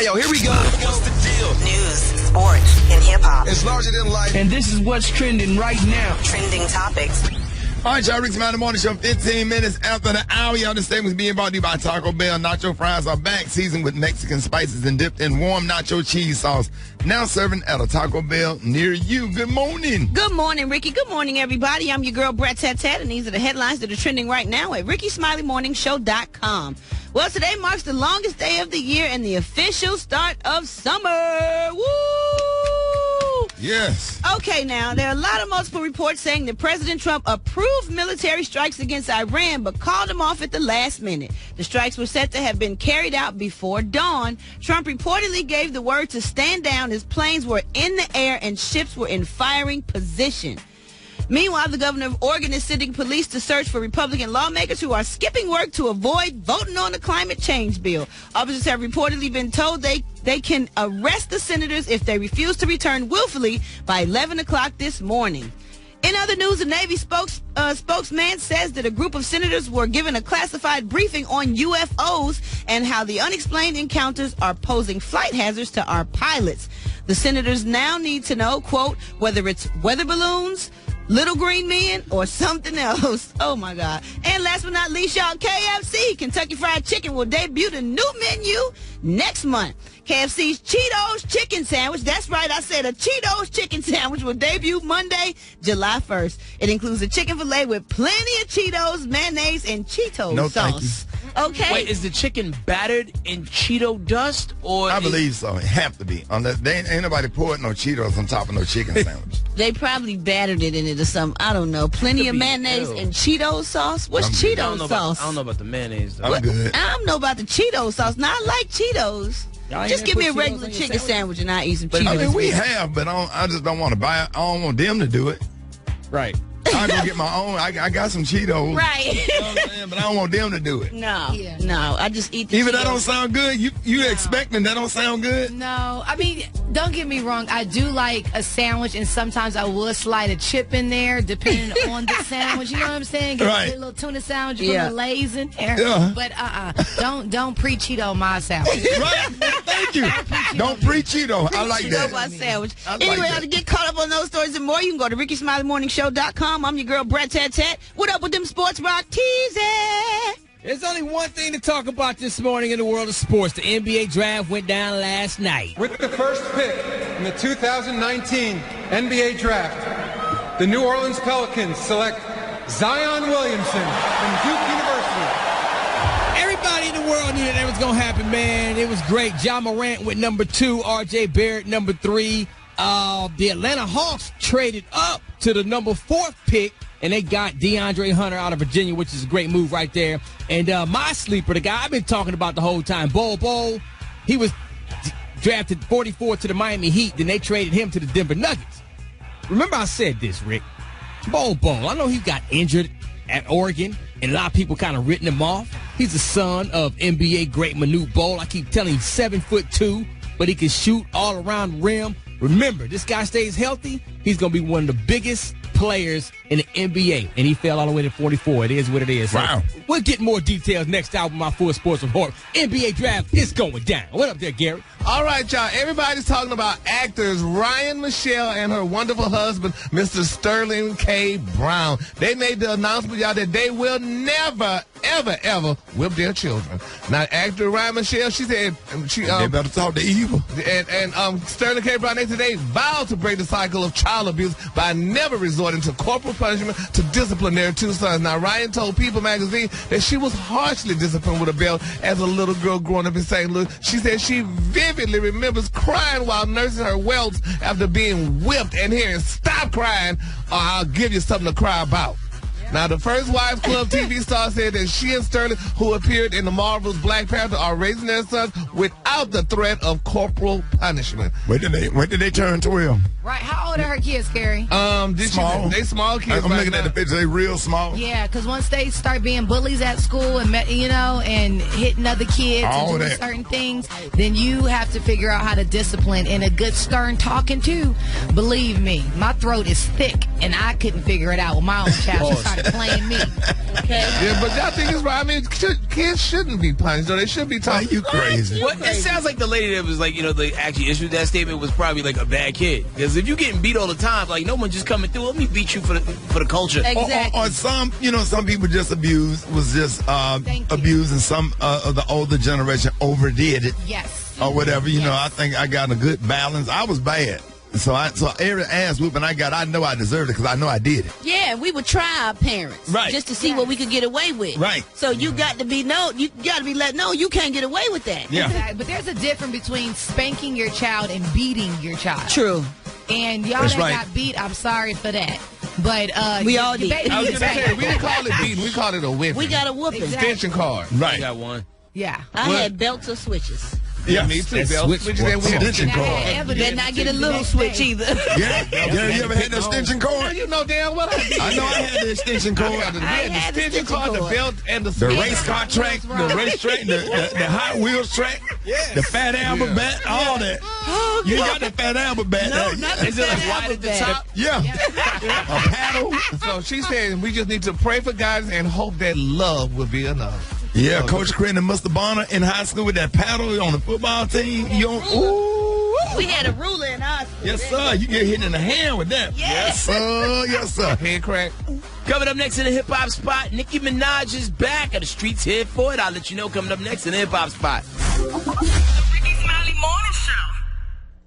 Hey, yo, here we go. What's the deal? News, sports, and hip-hop. It's larger than life. And this is what's trending right now. Trending topics. All right, y'all, Rickey Smiley Morning Show, 15 minutes after the hour. Y'all, this segment is being brought to you by Taco Bell. Nacho fries are back, seasoned with Mexican spices and dipped in warm nacho cheese sauce. Now serving at a Taco Bell near you. Good morning. Good morning, Ricky. Good morning, everybody. I'm your girl, Brett Tat, and these are the headlines that are trending right now at RickeySmileyMorningShow.com. Well, today marks the longest day of the year and the official start of summer. Woo! Yes. Okay, now, there are a lot of multiple reports saying that President Trump approved military strikes against Iran, but called them off at the last minute. The strikes were set to have been carried out before dawn. Trump reportedly gave the word to stand down as planes were in the air and ships were in firing position. Meanwhile, the governor of Oregon is sending police to search for Republican lawmakers who are skipping work to avoid voting on the climate change bill. Officers have reportedly been told they can arrest the senators if they refuse to return willfully by 11 o'clock this morning. In other news, the Navy spokesman says that a group of senators were given a classified briefing on UFOs and how the unexplained encounters are posing flight hazards to our pilots. The senators now need to know, quote, whether it's weather balloons, little green men, or something else. Oh, my God. And last but not least, y'all, KFC, Kentucky Fried Chicken, will debut the new menu next month. KFC's Cheetos Chicken Sandwich, that's right, I said a Cheetos Chicken Sandwich, will debut Monday, July 1st. It includes a chicken fillet with plenty of Cheetos, mayonnaise, and Cheetos sauce. Okay. Wait, is the chicken battered in Cheeto dust? Or I believe so. It have to be. Unless ain't nobody pouring no Cheetos on top of no chicken sandwich. They probably battered it in it or something. I don't know. Plenty of mayonnaise and Cheetos sauce. What's Cheetos sauce? I don't know about the mayonnaise, though. I'm good. I don't know about the Cheetos sauce. Now, I like Cheetos. Just give me a regular chicken sandwich and I'll eat some Cheetos. I mean, we have, but I just don't want to buy it. I don't want them to do it. Right. I go get my own. I got some Cheetos. Right. You know what I'm saying? But I don't want them to do it. No. I just eat the Even Cheetos. that don't sound good? You expecting that don't sound good? No. I mean, don't get me wrong. I do like a sandwich, and sometimes I will slide a chip in there, depending on the sandwich. You know what I'm saying? Get a little tuna sandwich, put a little Lay's in there. Yeah. But don't pre-Cheeto my sandwich. Right. Thank you. Don't pre-Cheeto. I like that. My sandwich. I like Anyway, that. to get caught up on those stories and more, you can go to RickeySmileyMorningShow.com. I'm your girl, Brett Tat. What up with them sports rock teasing? There's only one thing to talk about this morning in the world of sports. The NBA draft went down last night. With the first pick in the 2019 NBA draft, the New Orleans Pelicans select Zion Williamson from Duke University. Everybody in the world knew that was going to happen, man. It was great. Ja Morant went number 2, R.J. Barrett number 3. The Atlanta Hawks traded up to the number 4th pick, and they got DeAndre Hunter out of Virginia, which is a great move right there. And my sleeper, the guy I've been talking about the whole time, Bol, he was drafted 44 to the Miami Heat. Then they traded him to the Denver Nuggets. Remember I said this, Rick. Bol, I know he got injured at Oregon, and a lot of people kind of written him off. He's the son of NBA great Manute Bol. I keep telling you, 7'2", but he can shoot all around the rim. Remember, this guy stays healthy, he's going to be one of the biggest players in the NBA, and he fell all the way to 44. It is what it is. Wow. So we'll get more details next hour with my full sports report. NBA draft is going down. What up there, Gary? All right, y'all. Everybody's talking about actors Ryan Michelle and her wonderful husband, Mr. Sterling K. Brown. They made the announcement, y'all, that they will never, ever whip their children. Now, actor Ryan Michelle, she said They better talk to evil. and Sterling K. Brown, they vowed to break the cycle of child abuse by never resorting to corporal punishment to discipline their 2 sons. Now, Ryan told People magazine that she was harshly disciplined with a belt as a little girl growing up in St. Louis. She said she vividly remembers crying while nursing her welts after being whipped and hearing, "Stop crying or I'll give you something to cry about." Now, the First Wives Club TV star said that she and Sterling, who appeared in the Marvel's Black Panther, are raising their sons without the threat of corporal punishment. When did they turn 12? Right. How old are her kids, Gary? Small. They small kids. I'm right looking now. at the picture. They real small. Yeah, because once they start being bullies at school and and hitting other kids All and doing that. certain things, then you have to figure out how to discipline and a good stern talking too. Believe me, my throat is thick and I couldn't figure it out with my own child. She started playing me. Okay. Yeah, but y'all think it's right. I mean, kids shouldn't be punished, though. They should be taught. You crazy. Well, it sounds like the lady that was like, they actually issued that statement was probably like a bad kid. Because if you're getting beat all the time, like no one just coming through, let me beat you for the culture. Exactly. Or some, some people just abused, abused, and some of the older generation overdid it. Yes. Or whatever. I think I got a good balance. I was bad. So every ass whooping I got, I know I deserved it because I know I did it. Yeah, we would try our parents, right, just to see what we could get away with. Right. So you got to be let know you can't get away with that. Yeah. Exactly. But there's a difference between spanking your child and beating your child. True. And y'all That's that right. got beat, I'm sorry for that. But we all did. I was going to say, we didn't call it beating. We called it a whipping. We got a whooping. Exactly. Extension card. Right. I got one. Yeah. I had belts or switches. Yeah, me too. Extension cord. Better not get a little switch either. Yeah, you ever had the extension cord? You know damn well I did. I know I had the extension cord. We had the extension cord, the belt, and the race car track, the race track, the Hot Wheels track, the Fat Albert bat, all that. You got the Fat Albert bat. No, not the Is it like wide at the top? Yeah. A paddle. So she said we just need to pray for guys and hope that love will be enough. Yeah, Coach Creighton and Mr. Bonner in high school with that paddle on the football team. We had a ruler in our school. Yes, sir. You get hit in the hand with that. Yes. Yes, sir. Head crack. Coming up next in the hip-hop spot, Nicki Minaj is back. Are the streets here for it? I'll let you know coming up next in the hip-hop spot. Rickey Smiley Morning Show.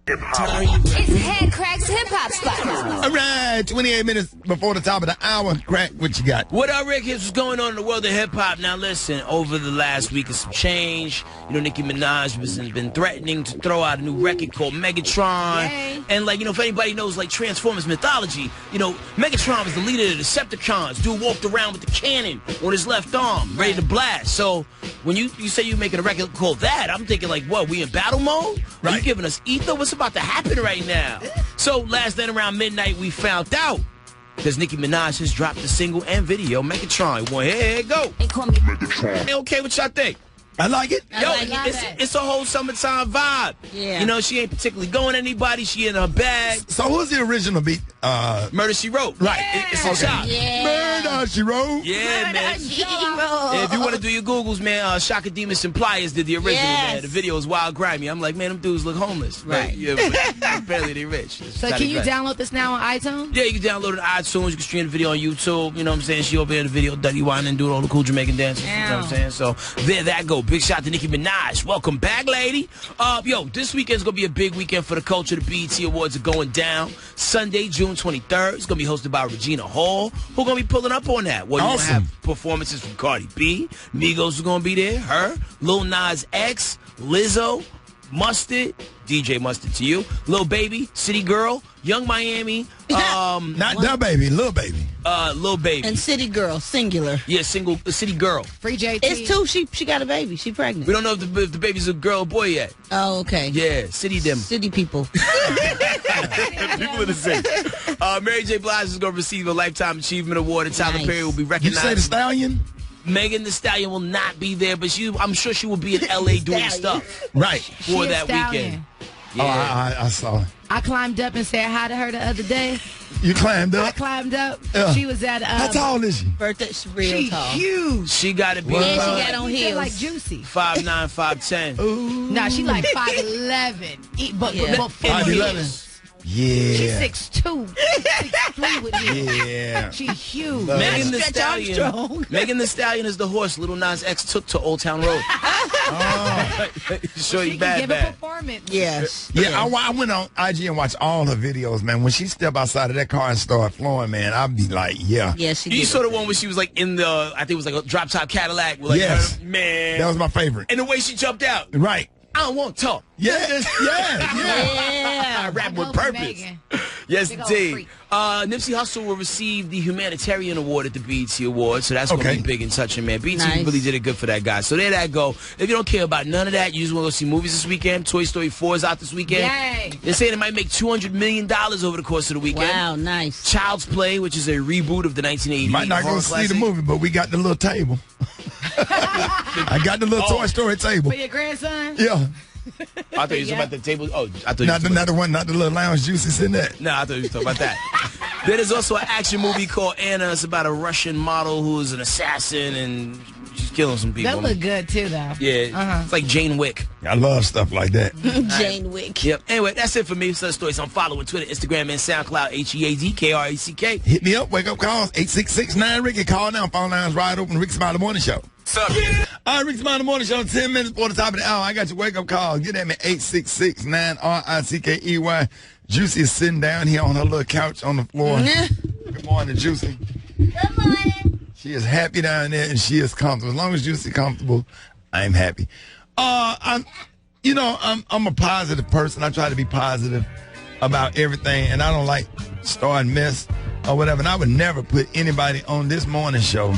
It's Head Crack's Hip Hop Spot. All right, 28 minutes before the top of the hour. Crack, what you got? What up, Rick? Here's what's going on in the world of hip-hop. Now, listen, over the last week of some change, Nicki Minaj has been threatening to throw out a new record called Megatron. Yay. And, if anybody knows, Transformers mythology, Megatron was the leader of the Decepticons. Dude walked around with the cannon on his left arm, ready to blast. So, when you say you're making a record called that, I'm thinking, what, we in battle mode? Are you giving us ether? What's about to happen right now? So, last night around midnight, we found out because Nicki Minaj has dropped the single and video, Megatron. Well, here it go. They call me Megatron. Okay, what y'all think? I like it. It's a whole summertime vibe. Yeah. She ain't particularly going anybody. She in her bag. So who's the original beat? Murder, She Wrote. Right. Yeah. It's a chop. Murder, She Wrote. Yeah, man. If you want to do your Googles, man, Shaka Demus and Pliers did the original, man. The video is wild grimy. I'm like, man, them dudes look homeless. Right. Yeah, apparently they rich. So can you download this now on iTunes? Yeah, you can download it on iTunes. You can stream the video on YouTube. You know what I'm saying? She over here in the video, Duddy Wine, and doing all the cool Jamaican dances. You know what I'm saying? So there that go. Big shout to Nicki Minaj. Welcome back, lady. This weekend's going to be a big weekend for the culture. The BET Awards are going down Sunday, June 23rd. It's going to be hosted by Regina Hall. Who's going to be pulling up on that? Well, you're going to have performances from Cardi B. Migos is going to be there. Her. Lil Nas X. Lizzo. Mustard. DJ Mustard to you. Lil Baby. City Girl. Young Miami. Not Da Baby. Lil Baby. Lil Baby. And City Girl, singular. Yeah, City Girl. Free JT. It's two. She got a baby. She pregnant. We don't know if the baby's a girl or boy yet. Oh, okay. Yeah, City them. City people. People in the city. Mary J. Blige is going to receive a Lifetime Achievement Award, and Tyler Perry will be You recognized. say the Stallion? Megan Thee Stallion will not be there, but I'm sure she will be in L.A. doing stuff. Right. For that weekend. Yeah. Oh, I saw it. I climbed up and said hi to her the other day. You climbed up? I climbed up. Yeah. She was at How tall is she? Birthday, real She tall. huge. She got to be And she got on She heels. like Juicy. 5'9", 5'10". Ooh. No, she like 5'11". But 5'11". Yeah. She's 6'2", 6'3" with heels. Yeah. She huge. Megan Thee Stretch Stallion. Armstrong. Megan Thee Stallion is the horse Lil Nas X took to Old Town Road. Show She you can give a bad. performance. Yes. Yeah, I went on IG and watched all her videos, man. When she step outside of that car and start flowing, man, I'd be like, yeah. Yeah, she You did. saw the one where she was like in the, I think it was like a drop top Cadillac. With like Yes. her, man. That was my favorite. And the way she jumped out. Right. I don't want to talk. Yes, yeah. I rap with purpose. Megan. Yes, Big old indeed. freak. Nipsey Hussle will receive the Humanitarian Award at the BET Awards, so that's going to Okay. be big and touching, man. BET Nice. really did it good for that guy. So there that go. If you don't care about none of that, you just want to go see movies this weekend. Toy Story 4 is out this weekend. Yay. They're saying it might make $200 million over the course of the weekend. Wow, nice. Child's Play, which is a reboot of the 1988 Might not go horror see classic. the movie, but we got the little table. I got the little Toy Story table. For your grandson? Yeah. I thought you were talking about the table. Oh, I thought you were Not talking the one, not the little lounge juices in that. No, I thought you were talking about that. There's also an action movie called Anna. It's about a Russian model who is an assassin and she's killing some people. That look good too, though. Yeah, It's like Jane Wick. I love stuff like that. Jane Wick. Yep. Anyway, that's it for me. So stories I'm following Twitter, Instagram, and SoundCloud. HEADKRECK. Hit me up. Wake up calls 866-9-RICKY. Call now. Phone lines wide open. Rickey Smiley Morning Show. What's up? All right, Rickey Smiley Morning Show. 10 minutes before the top of the hour. I got your wake up call. Get at me 866-9-RICKEY. Juicy is sitting down here on her little couch on the floor. Good morning, Juicy. Good morning. She is happy down there and she is comfortable. As long as Juicy comfortable, I'm happy. I'm a positive person. I try to be positive about everything, and I don't like starting mess or whatever. And I would never put anybody on this morning show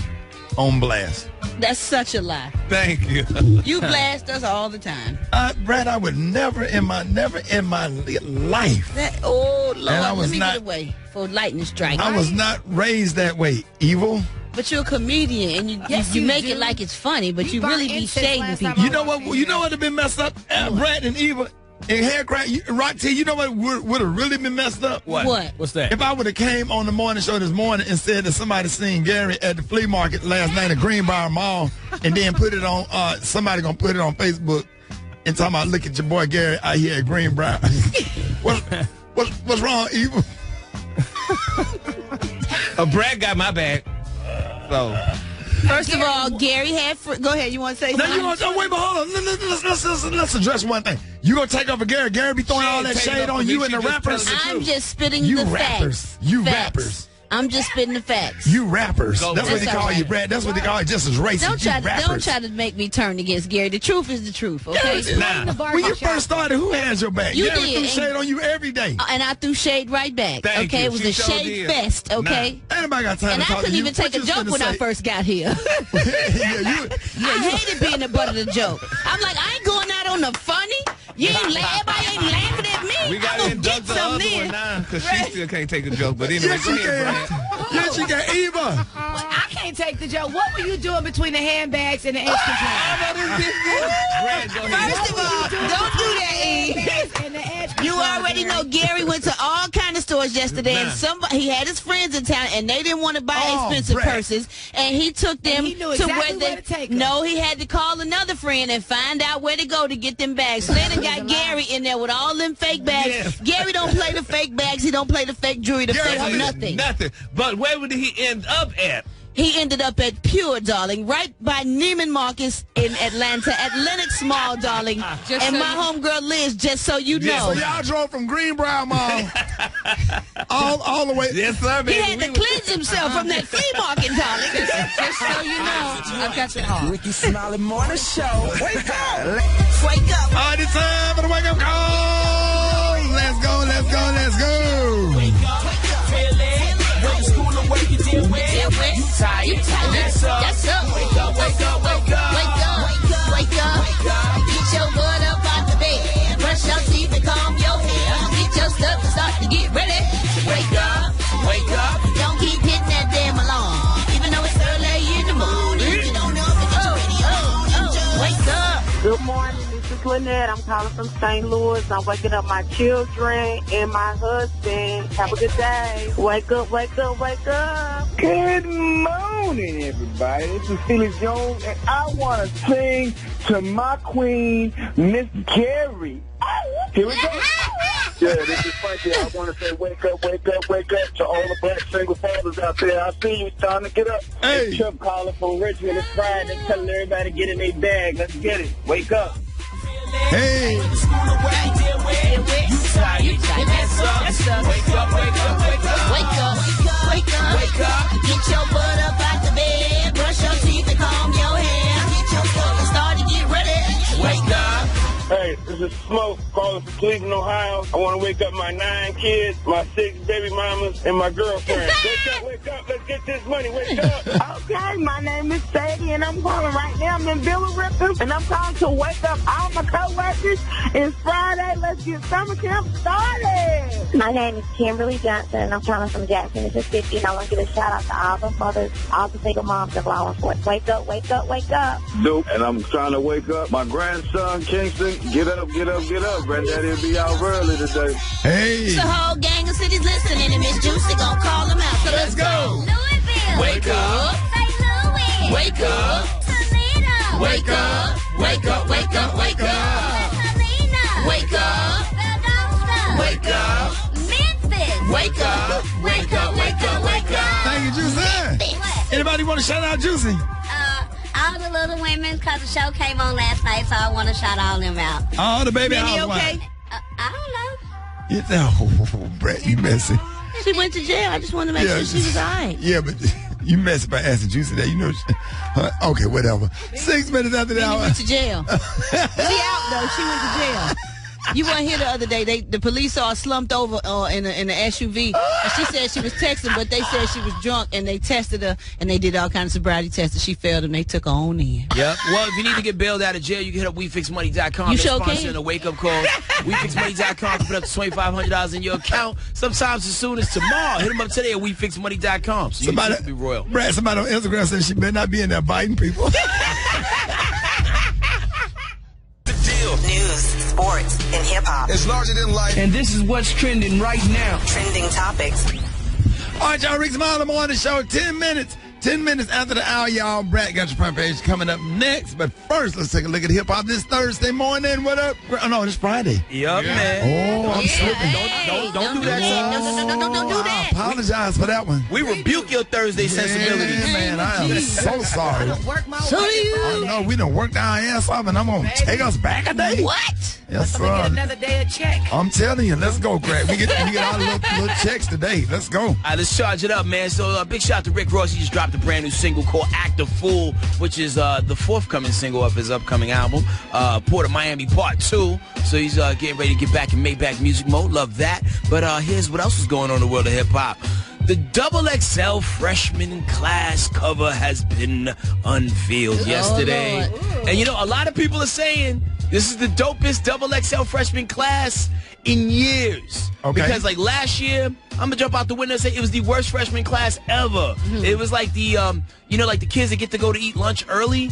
on blast. That's such a lie. Thank you. You blast us all the time. Brad, I would never in my life. Oh, Lord, And I was let me not- get away for lightning strike. I was not raised that way. Evil. But you're a comedian, and you Yes, you you make do. it like it's funny, but you burnt really be incense shading last people. time You know what? You know what have been messed up? Brad and Eva and hair crack. Rock T. You know what would have really been messed up? What? What's that? If I would have came on the morning show this morning and said that somebody seen Gary at the flea market last night at Greenbrier Mall, and then put it on, somebody gonna put it on Facebook and talking about, look at your boy Gary out here at Greenbrier. What's wrong, Eva? Brad got my bag. So. First of all, Gary had... Go ahead, you want to say Now something? you want? Oh, wait, but hold on. Let's address one thing. You gonna take over Gary? Gary be throwing all that shade on you and the rappers. I'm just spitting You the rappers. facts. You Facts. rappers. I'm just spitting the facts. You rappers. That's what they That's call all you, right. Brad. That's what they call you. Just as racist. Don't try, you rappers. don't try to make me turn against Gary. The truth is the truth, okay? Nah. When you first started, who has your back? You Gary did, threw and- shade on you every day. And I threw shade right back, Thank okay? you. It was She a sure shade did. fest, okay? Ain't nobody got time And to I talk to couldn't you. even take a What you joke finna when I say? first got here. I hated being the butt of the joke. I'm like, I ain't going out on the funny. You ain't everybody ain't laughing at me. We got I'm to gonna induct get the other something one in. now because she still can't take a joke. But anyway, Yes, go she ahead, can. Brad. Yes, she can. Eva. Well, I can't take the joke. What were you doing between the handbags and the edge control? Brad, go ahead. First of all, don't do that, E. And the edge You control, already Gary. know Gary went to all kind of stores yesterday, and he had his friends in town, and they didn't want to buy expensive Brad. purses, and he took them he knew to exactly where where to take 'em. No, he had to call another friend and find out where to go to get them bags. So they done got Gary in there with all them fake bags. Yes. Gary don't play the fake bags. He don't play the fake jewelry, the Gary fake plays nothing. Nothing. But where would he end up at? He ended up at Pure, darling, right by Neiman Marcus in Atlanta, at Lenox Mall, darling. And my homegirl Liz, just so you know. So y'all drove from Greenbrier Mall all the way. Yes, sir, He baby. had to cleanse himself from that flea market, darling. Just so you know, I've got the call. Rickey Smiley Morning Show. Wake up. Wake up. All right, it's time for the wake up call. Let's go, let's go, let's go. You tired? That's up. Wake up, wake up, wake up. Wake up, wake up. Get your butt up out the bed. Brush your teeth and comb your hair. Get your stuff and start to get ready. Wake up, wake up. Don't keep hitting that damn alarm. Even though it's early in the morning. Get on up and get your radio on. Wake up. Good morning, this is Lynette. I'm calling from St. Louis. I'm waking up my children and my husband. Have a good day. Wake up, wake up, wake up. Good morning, everybody. This is Felix Jones, and I want to sing to my queen, Miss Carrie. Here we go. Yeah, this is Frankie. I want to say wake up, wake up, wake up to all the black single fathers out there. I see you. It's time to get up. Hey. It's Chuck calling from Richmond. It's Friday. Telling everybody to get in their bag. Let's get it. Wake up. Hey. You tired? That's up. Wake up, wake up, wake up. Wake up, wake up, wake up. Get your butt up out the bed. Brush your teeth and comb your hair. Get your stuff and start to get ready. Wake up. Hey, this is Smoke calling from Cleveland, Ohio. I want to wake up my 9 kids, my 6 baby mamas, and my girlfriend. Wake up, let's get this money. Wake up. Okay, my name is Sadie, and I'm calling right now. I'm in Billericay, and I'm calling to wake up all my co-workers. It's Friday. Let's get summer camp started. My name is Kimberly Johnson, and I'm calling from Jackson, Mississippi, and I want to give a shout out to all the mothers, all the single moms of law enforcement. Wake up, wake up, wake up. Dope. And I'm trying to wake up my grandson, Kingston. Get up, Get up. Granddaddy'll be out early today. Hey. The whole gang of cities listening, and Miss Juicy gonna call them out. So let's go. Louisville. Wake up. St. Louis. Wake up. Toledo. Wake up. Wake up. Wake up. Wake up. Helena. Wake up. Valdosta. Wake up. Memphis. Wake up. Wake up. Wake up. Wake up. Thank you, Juicy. What? Anybody want to shout out Juicy? All the little women, because the show came on last night, so I want to shout all them out. Oh, the baby Minnie housewife. okay? I don't know. Oh, Brett, you messy. She went to jail. I just wanted to make sure she was all right. Yeah, but you messy by asking Juicy that. You know, okay, whatever. 6 minutes after the Minnie hour. went to jail. She out, though. She went to jail. You weren't here the other day. The police saw her slumped over in an SUV. And she said she was texting, but they said she was drunk, and they tested her, and they did all kinds of sobriety tests, and she failed, and they took her on in. Yep. Well, if you need to get bailed out of jail, you can hit up WeFixMoney.com. You They're sure sponsoring can. a wake-up call. WeFixMoney.com to put up to $2,500 in your account. Sometimes as soon as tomorrow. Hit them up today at WeFixMoney.com. So you can be royal. Brad, somebody on Instagram said she better not be in there biting people. News, sports, and hip-hop. It's larger than life. And this is what's trending right now. Trending topics. All right, y'all, Rickey Smiley Morning Show, 10 minutes. 10 minutes after the hour, y'all. Brad got your front page coming up next. But first, let's take a look at hip-hop this Thursday morning. What up? Oh, no, it's Friday. Yup, man. Oh, I'm slipping. Don't do that, son. Don't do that. I apologize for that one. We rebuke your Thursday sensibilities. Yeah, man, I am so sorry. So do you. I know we done worked our ass off, and I'm going to take us back a day. What? Yes, So we get sir. another day of check. I'm telling you, let's go, Greg. We get our little checks today. Let's go. All right, let's charge it up, man. So big shout out to Rick Ross. He just dropped a brand new single called Act a Fool, which is the forthcoming single of his upcoming album, Port of Miami Part 2. So he's getting ready to get back in Maybach music mode. Love that. But here's what else is going on in the world of hip-hop. The XXL freshman class cover has been unveiled yesterday. Lord. And, you know, a lot of people are saying this is the dopest XXL freshman class in years. Okay. Because, like, last year, I'm going to jump out the window and say it was the worst freshman class ever. It was like the, like the kids that get to go to eat lunch early.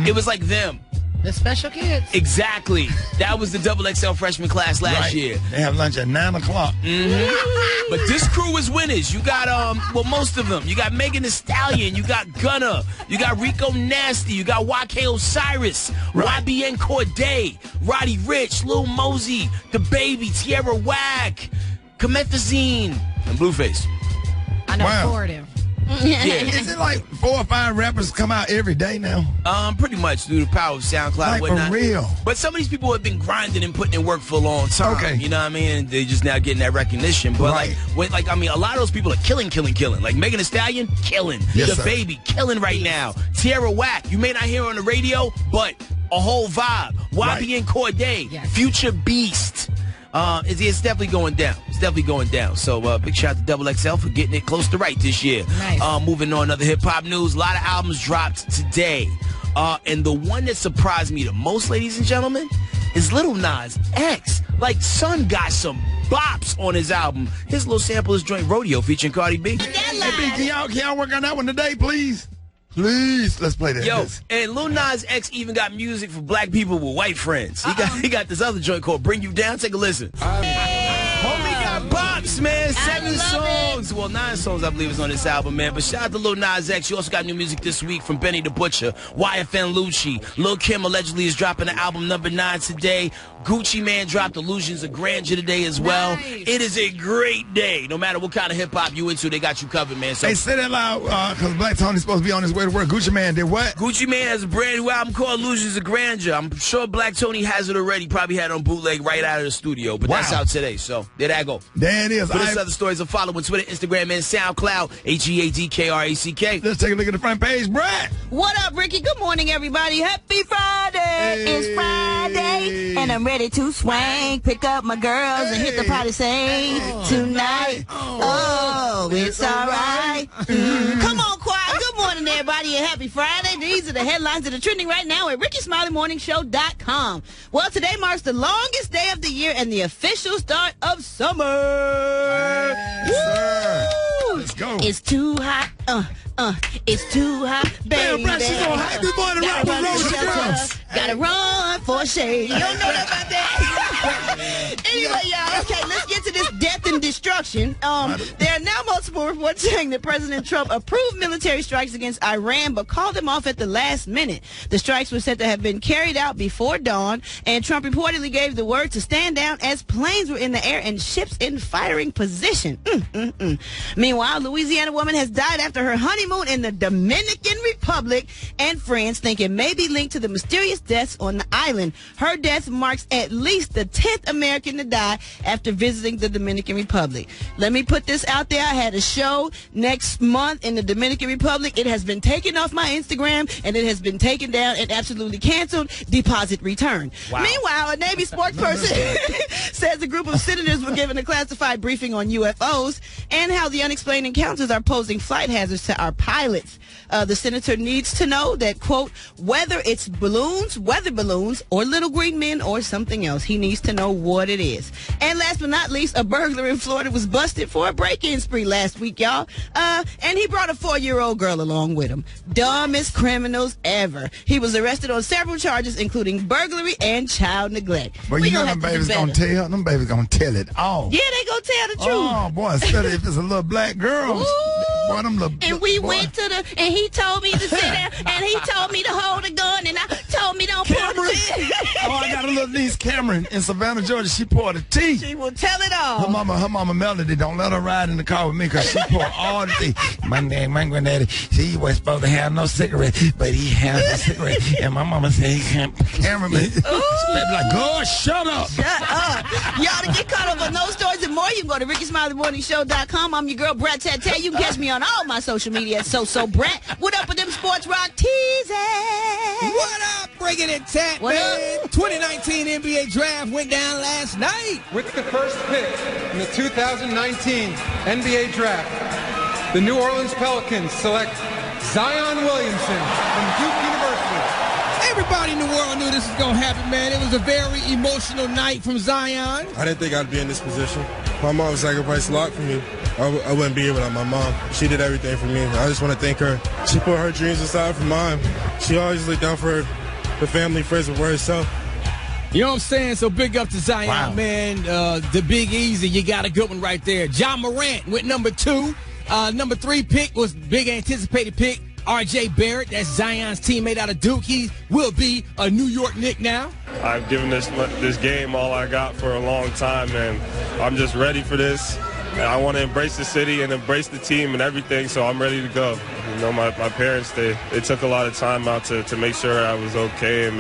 It was like them. The special kids. Exactly. That was the XXL freshman class last year. They have lunch at 9 o'clock. But this crew is winners. You got, most of them. You got Megan Thee Stallion. You got Gunna. You got Rico Nasty. You got YK Osiris. YBN Corday. Roddy Ricch. Lil Mosey. The Baby. Tierra Whack. Comethazine. And Blueface. I know Wow. 4 of them. Yeah. Is it like 4 or 5 rappers come out every day now? Pretty much through the power of SoundCloud Like, and whatnot. for real? But some of these people have been grinding and putting in work for a long time. Okay. You know what I mean? And they're just now getting that recognition. But a lot of those people are killing. Like Megan Thee Stallion, killing. Yes, The sir. Baby, killing right now. Tierra Whack, you may not hear her on the radio, but a whole vibe. YBN Corday, Future Beast. It's definitely going down. It's definitely going down. So big shout out to XXL for getting it close to right this year. Nice. Moving on, other hip-hop news. A lot of albums dropped today. And the one that surprised me the most, ladies and gentlemen, is Lil Nas X. Like, son got some bops on his album. His little sample is Joint Rodeo featuring Cardi B. Hey, B, can y'all work on that one today, please? Please, let's play that. Yo, and Lil Nas X even got music for black people with white friends. He got this other joint called Bring You Down. Take a listen. Homie got bops, man. 7 songs. Well, 9 songs, I believe, is on this album, man. But shout out to Lil Nas X. You also got new music this week from Benny the Butcher, YFN Lucci. Lil Kim allegedly is dropping the album number 9 today. Gucci Man dropped Illusions of Grandeur today as well. Nice. It is a great day. No matter what kind of hip-hop you into, they got you covered, man. So Hey, say that loud, because Black Tony's supposed to be on his way to work. Gucci Man did what? Gucci Man has a brand new album called Illusions of Grandeur. I'm sure Black Tony has it already. Probably had it on bootleg right out of the studio. But that's out today. So there that go. There it is. For this other stories are following Twitter, Instagram, and SoundCloud. HEADKRACK. Let's take a look at the front page. Brad. What up, Ricky? Good morning, everybody. Happy Friday. It's Friday, and I'm ready to swing. Pick up my girls and hit the party sing tonight. Oh, it's all right. Come on, choir. Good morning, everybody, and happy Friday. These are the headlines that are trending right now at RickySmileyMorningShow.com. Well, today marks the longest day of the year and the official start of summer. Yes, sir. Let's go. It's too hot. It's too hot, baby. Damn, she's on Happy Morning Rock with Rosie Girls. Gotta run for shade. You don't know about that? Anyway, y'all, okay, let's get to this death and destruction. There are now multiple reports saying that President Trump approved military strikes against Iran, but called them off at the last minute. The strikes were said to have been carried out before dawn, and Trump reportedly gave the word to stand down as planes were in the air and ships in firing position. Meanwhile, Louisiana woman has died after her honeymoon in the Dominican Republic, and friends think it may be linked to the mysterious deaths on the island. Her death marks at least the 10th American to die after visiting the Dominican Republic. Let me put this out there. I had a show next month in the Dominican Republic. It has been taken off my Instagram, and it has been taken down and absolutely canceled. Deposit return. Wow. Meanwhile, a Navy spokesperson says a group of senators were given a classified briefing on UFOs and how the unexplained encounters are posing flight hazards to our pilots. The senator needs to know that, quote, whether it's balloons, weather balloons, or little green men, or something else, he needs to know what it is. And last but not least, a burglar in Florida was busted for a break-in spree last week, y'all. And he brought a 4-year-old girl along with him. Dumbest criminals ever. He was arrested on several charges, including burglary and child neglect. But you know them babies gonna tell. Them babies gonna tell it all. Yeah, they gonna tell the truth. Oh, boy, especially if it's a little black girl. Boy, them little, and we went to the, and he told me to sit there, and he told me to hold a gun, and I told me don't pour the tea. Oh, I got a little niece, Cameron, in Savannah, Georgia. She poured the tea. She will tell it all. Her mama Melody, don't let her ride in the car with me because she poured all the tea. My granddaddy, he was supposed to have no cigarette, but he has a cigarette. And my mama said he can't camera me. She be like, go, shut up. Shut up. Y'all, to get caught up on those stories and more, you can go to RickySmileyMorningShow.com. I'm your girl, Brat Tat. You can catch me on all my social media at So Brat. What up with them sports rock teasing? What up, Breaking It Tat, man? 2019 NBA Draft went down last night. With the first pick in the 2019 NBA Draft, the New Orleans Pelicans select Zion Williamson from Duke University. Everybody in the world knew this was going to happen, man. It was a very emotional night from Zion. I didn't think I'd be in this position. My mom sacrificed a lot for me. I wouldn't be here without my mom. She did everything for me. I just want to thank her. She put her dreams aside for mine. She always looked down for her family first before herself. You know what I'm saying? So big up to Zion, man. The Big Easy, you got a good one right there. Ja Morant went number 2. Number 3 pick was big anticipated pick. R.J. Barrett, that's Zion's teammate out of Duke. He will be a New York Knick now. I've given this game all I got for a long time, and I'm just ready for this. And I want to embrace the city and embrace the team and everything, so I'm ready to go. You know, my parents, they took a lot of time out to make sure I was okay and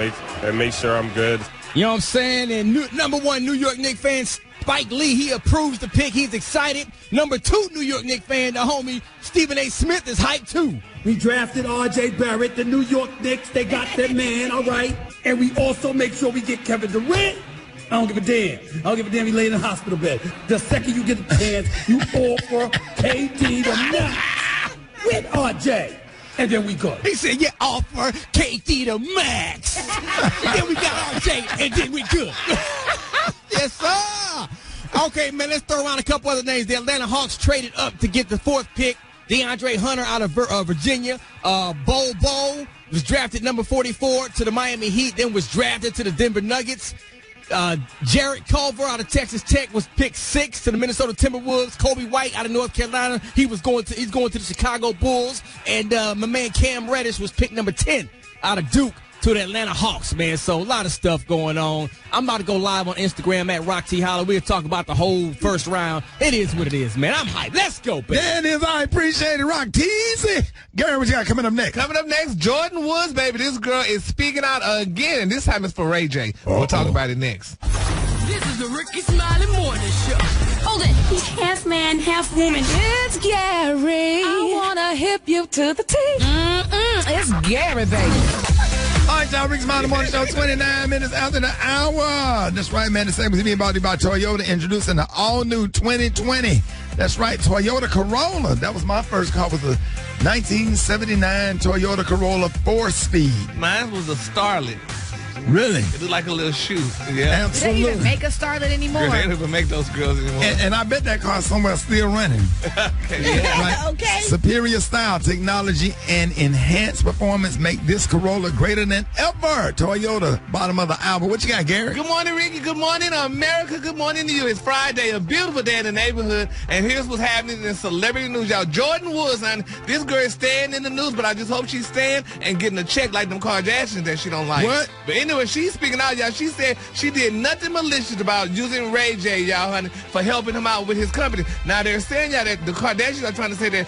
make sure I'm good. You know what I'm saying? And number 1 New York Knicks fan, Spike Lee, he approves the pick. He's excited. Number 2 New York Knicks fan, the homie Stephen A. Smith is hyped too. We drafted R.J. Barrett, the New York Knicks. They got that man, all right? And we also make sure we get Kevin Durant. I don't give a damn. I don't give a damn he laid in a hospital bed. The second you get a chance, you offer KD the max with R.J. And then we go. He said, yeah, offer KD the max. And then we got R.J. and then we good. Yes, sir. Okay, man, let's throw around a couple other names. The Atlanta Hawks traded up to get the 4th pick. DeAndre Hunter out of Virginia. Bol was drafted number 44 to the Miami Heat, then was drafted to the Denver Nuggets. Jarrett Culver out of Texas Tech was picked 6 to the Minnesota Timberwolves. Kobe White out of North Carolina, he's going to the Chicago Bulls. And my man Cam Reddish was picked number 10 out of Duke to the Atlanta Hawks, man. So a lot of stuff going on. I'm about to go live on Instagram at Rock T Holler. We'll talk about the whole first round. It is what it is, man. I'm hyped. Let's go, baby. That is, I appreciate it, Rock Teasy. Gary, what you got coming up next? Coming up next, Jordan Woods, baby. This girl is speaking out again, and this time it's for Ray J. We'll talk about it next. This is the Rickey Smiley Morning Show. Hold it. He's half man, half woman. It's Gary. I want to hip you to the T. It's Gary, baby. All right, y'all, Rickey Smiley Morning Show, 29 minutes after the hour. That's right, man. The same was being brought to you by Toyota, introducing the all-new 2020. That's right, Toyota Corolla. That was my first car. It was a 1979 Toyota Corolla 4-speed. Mine was a Starlet. Really? It looked like a little shoe. Yeah. Do they even make a Starlet anymore? Girl, they don't even make those girls anymore. And I bet that car somewhere still running. Right? Okay. Superior style, technology, and enhanced performance make this Corolla greater than ever. Toyota, bottom of the album. What you got, Gary? Good morning, Ricky. Good morning, America. Good morning to you. It's Friday, a beautiful day in the neighborhood. And here's what's happening in celebrity news, y'all. Jordan Woods, honey, this girl is staying in the news, but I just hope she's staying and getting a check like them Kardashians that she don't like. What? But anyway, she's speaking out, y'all. She said she did nothing malicious about using Ray J, y'all, honey, for helping him out with his company. Now, they're saying, y'all, that the Kardashians are trying to say that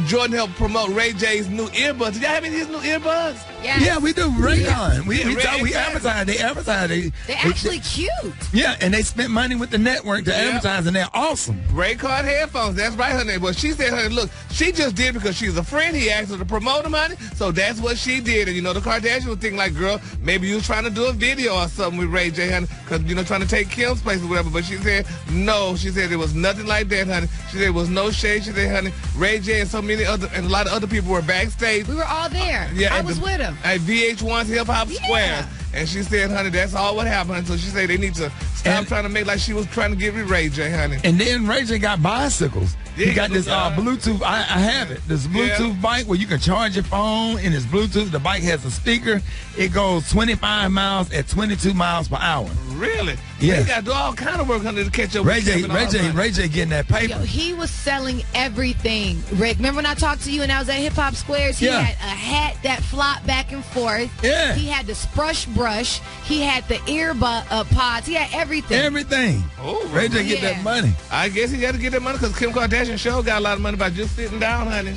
Jordan helped promote Ray J's new earbuds. Did y'all have any of his new earbuds? Yes. Yeah, we do. Ray-Con. Yeah, We Ray-Con. advertise. They advertise. They're actually cute. Yeah, and they spent money with the network to advertise, and they're awesome. Ray-Con headphones. That's right, honey. But she said, honey, look, she just did because she's a friend. He asked her to promote him, honey. So that's what she did. And, you know, the Kardashians was thinking like, girl, maybe you was trying to do a video or something with Ray J, honey, because, you know, trying to take Kim's place or whatever. But she said, no. She said it was nothing like that, honey. She said it was no shade. She said, honey, Ray J and so many other, and a lot of other people were backstage. We were all there. Yeah, I was with him. At VH1's Hip Hop Square. And she said, honey, that's all what happened. So she said they need to stop trying to make like she was trying to get with Ray J, honey. And then Ray J got bicycles. Yeah, he got this Bluetooth. I have it. This Bluetooth bike where you can charge your phone in his Bluetooth. The bike has a speaker. It goes 25 miles at 22 miles per hour. Really? Yeah. He got to do all kind of work under to catch up Ray with J Ray getting that paper. Yo, he was selling everything. Rick, remember when I talked to you and I was at Hip Hop Squares? He had a hat that flopped back and forth. Yeah. He had the sprush brush. He had the pods. He had everything. Everything. Oh, Ray J get that money. I guess he got to get that money because Kim Kardashian show got a lot of money by just sitting down, honey.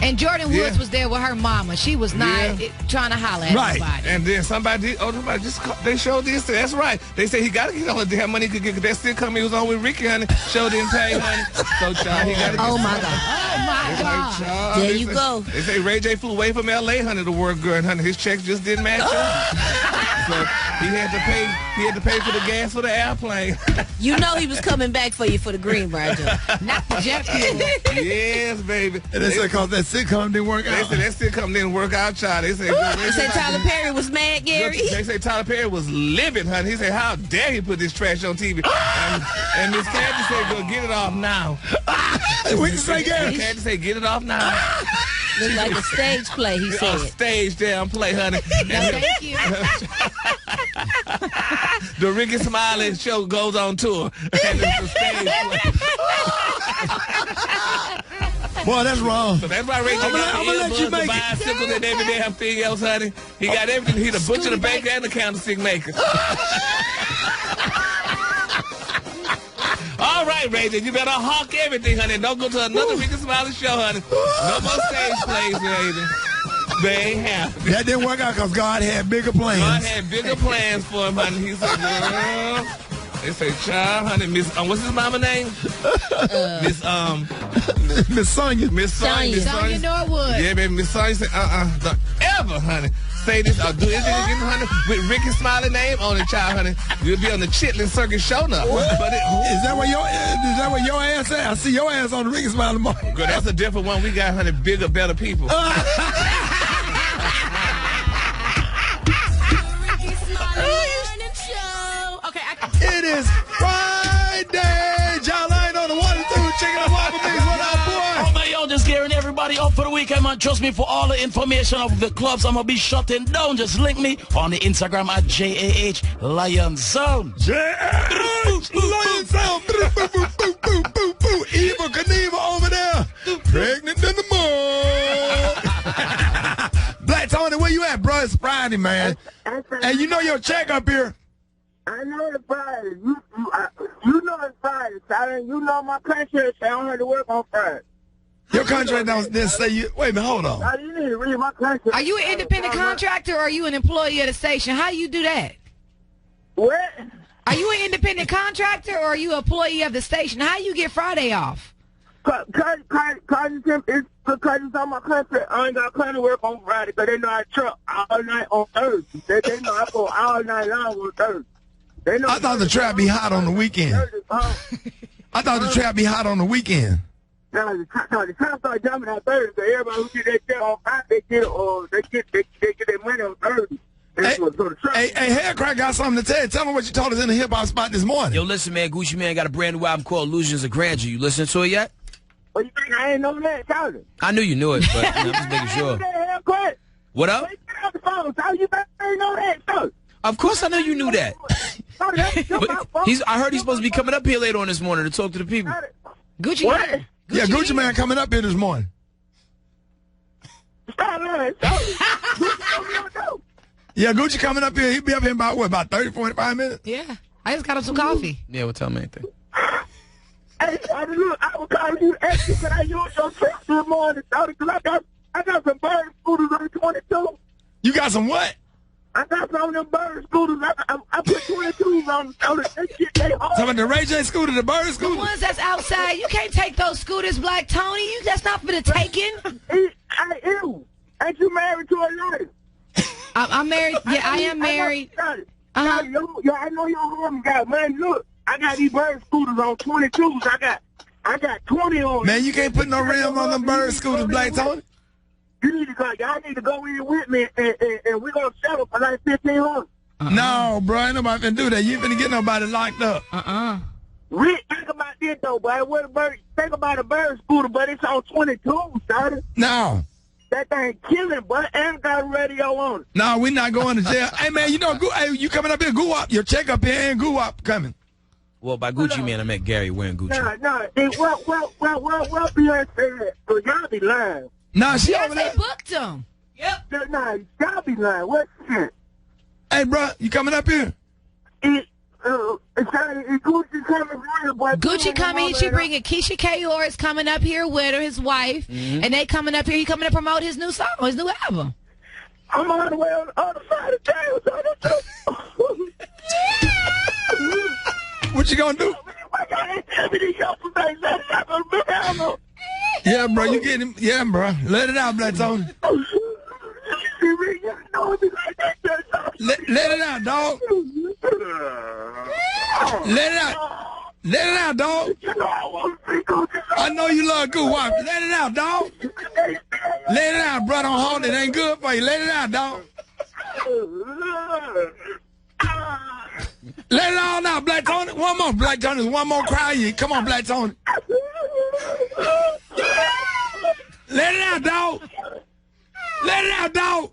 And Jordan Woods was there with her mama. She was not trying to holler at nobody. And then somebody they showed this. That's right. They say he got to get all the damn money he could get because that sitcom he was on with Ricky, honey. Show didn't pay, honey. So, child, he got to get Oh, my God. Oh, my God. Like, There you go. They say Ray J flew away from L.A., honey, to work good, honey. His checks just didn't match up. So he had to pay for the gas for the airplane. You know he was coming back for you for the Greenbrier job. Not the jet fuel. Yes, baby. And they said because that sitcom didn't work out. They said that sitcom didn't work out, child. They said Tyler Perry was mad, Gary. They say Tyler Perry was livid, honey. He said, how dare he put this trash on TV? And Miss Candy said, go get it off now. What you say, Gary? Miss Candy said, get it off now. Looked like a stage play, he said. A stage damn play, honey. No, thank you. The Rickey Smiley Show goes on tour. And it's a stage play. Boy, that's wrong. So that's why Ricky got the earbuds, the bicycles, and every damn thing else, honey. He got everything. He the butcher, the baker, and the candlestick maker. All right, Ray J, you better hawk everything, honey. Don't go to another Rickey Smiley Show, honey. No more stage plays, baby. They ain't happening. That didn't work out because God had bigger plans. God had bigger plans for him, honey. He said, girl. They say, child, honey, Miss, what's his mama name? Miss Sonia. Miss Sonia. Sonia Norwood. Yeah, baby, Miss Sonia said, don't ever, honey, say this or do anything again, honey, with Rickey Smiley name on it, child, honey. You'll be on the Chitlin Circus show now. But is that where your ass at? I see your ass on the Rickey Smiley Morning. Girl, that's a different one. We got, honey, bigger, better people. It is Friday. Y'all ain't on the 1 and 2. Check it out, Wobble Mix. What up, boy? Oh, man, yo, just gearing everybody up for the weekend, man. Trust me, for all the information of the clubs I'm going to be shutting down, just link me on the Instagram at JAH Lion Zone. JAH Lion Zone. Eva Knievel over there. Pregnant in the mud. Black Tony, where you at, bro? It's Friday, man. Hey, you know your check up here. I know it's Friday. You know it's Friday, Tyler. You know my contract say I don't have to work on Friday. Your contract don't say you. Wait a minute, hold on. You need to read my contract. Are you an independent contractor or are you an employee at a station? How you do that? What? Are you an independent contractor or are you an employee of the station? How you get Friday off? Because it's on my contract. I ain't got to work on Friday because they know I truck all night on Thursday. They know I go all night long on Thursday. I thought the trap be hot on the weekend. I thought the trap be hot on the weekend. No, the trap start jumping on Thursday. Everybody who get their check on Friday, they get their money on Thursday. Hey, Haircrack got something to tell you. Tell me what you told us in the hip-hop spot this morning. Yo, listen, man. Gucci Mane got a brand new album called Illusions of Grandeur. You listening to it yet? What you think I ain't know that? I knew you knew it, but I'm just making sure. What up? Of course I know you knew that. I heard he's supposed to be coming up here later on this morning to talk to the people. Gucci Mane. Yeah, Gucci Mane coming up here this morning. Yeah, Gucci coming up here. He'll be up here in about 30, 45 minutes? Yeah. I just got him some coffee. Yeah, well, tell me anything. Hey, I was calling you asking can I use your truck this morning, because I got some bird scooters on 22. You got some what? I got some of them bird scooters. I put 22s on they hard. Some of the Ray J scooter, the bird scooter? The ones that's outside. You can't take those scooters, Black Tony. That's not for the taking. Ain't you married to a lady? I'm married. Yeah, I am married. I know your home got, man, look. I got these bird scooters on 22s. I got 20 on. Man, you can't put no rims on them bird scooters, Black Tony. You need to go. Y'all need to go in with me, and we're gonna settle for like $1,500. No, bro, ain't nobody finna do that. You ain't finna get nobody locked up. Rick, think about this though, boy. Think about a bird scooter, but it's on 22, son. No. That thing killing, but and got a radio on it. No, we not going to jail. Hey, man, you know, hey, you coming up here, Goo-Wop. Your check up here and Goo-Wop coming. Well, by Gucci Mane, I meant Gary wearing Gucci. Well, Beyonce, so y'all be lying. Nah, she over there. They booked him. Yep. Nah, y'all be lying. What shit? Hey, bro, you coming up here? Gucci coming here, boy. Gucci coming. She bringing Keisha Kayor is coming up here with her, his wife, and they coming up here. He coming to promote his new song, his new album. I'm on the way on the other side of town. What you gonna do? Yeah, bro, you getting him? Yeah, bro. Let it out, Black Tony. Let it out, dog. Let it out. Let it out, dog. I know you love Goo-Wop. Let it out, dog. Let it out, bro. Don't hold it. Ain't good for you. Let it out, dog. Let it all out, Black Tony. One more, Black Tony. One more cry. Come on, Black Tony. Let it out, dog. Let it out, dog.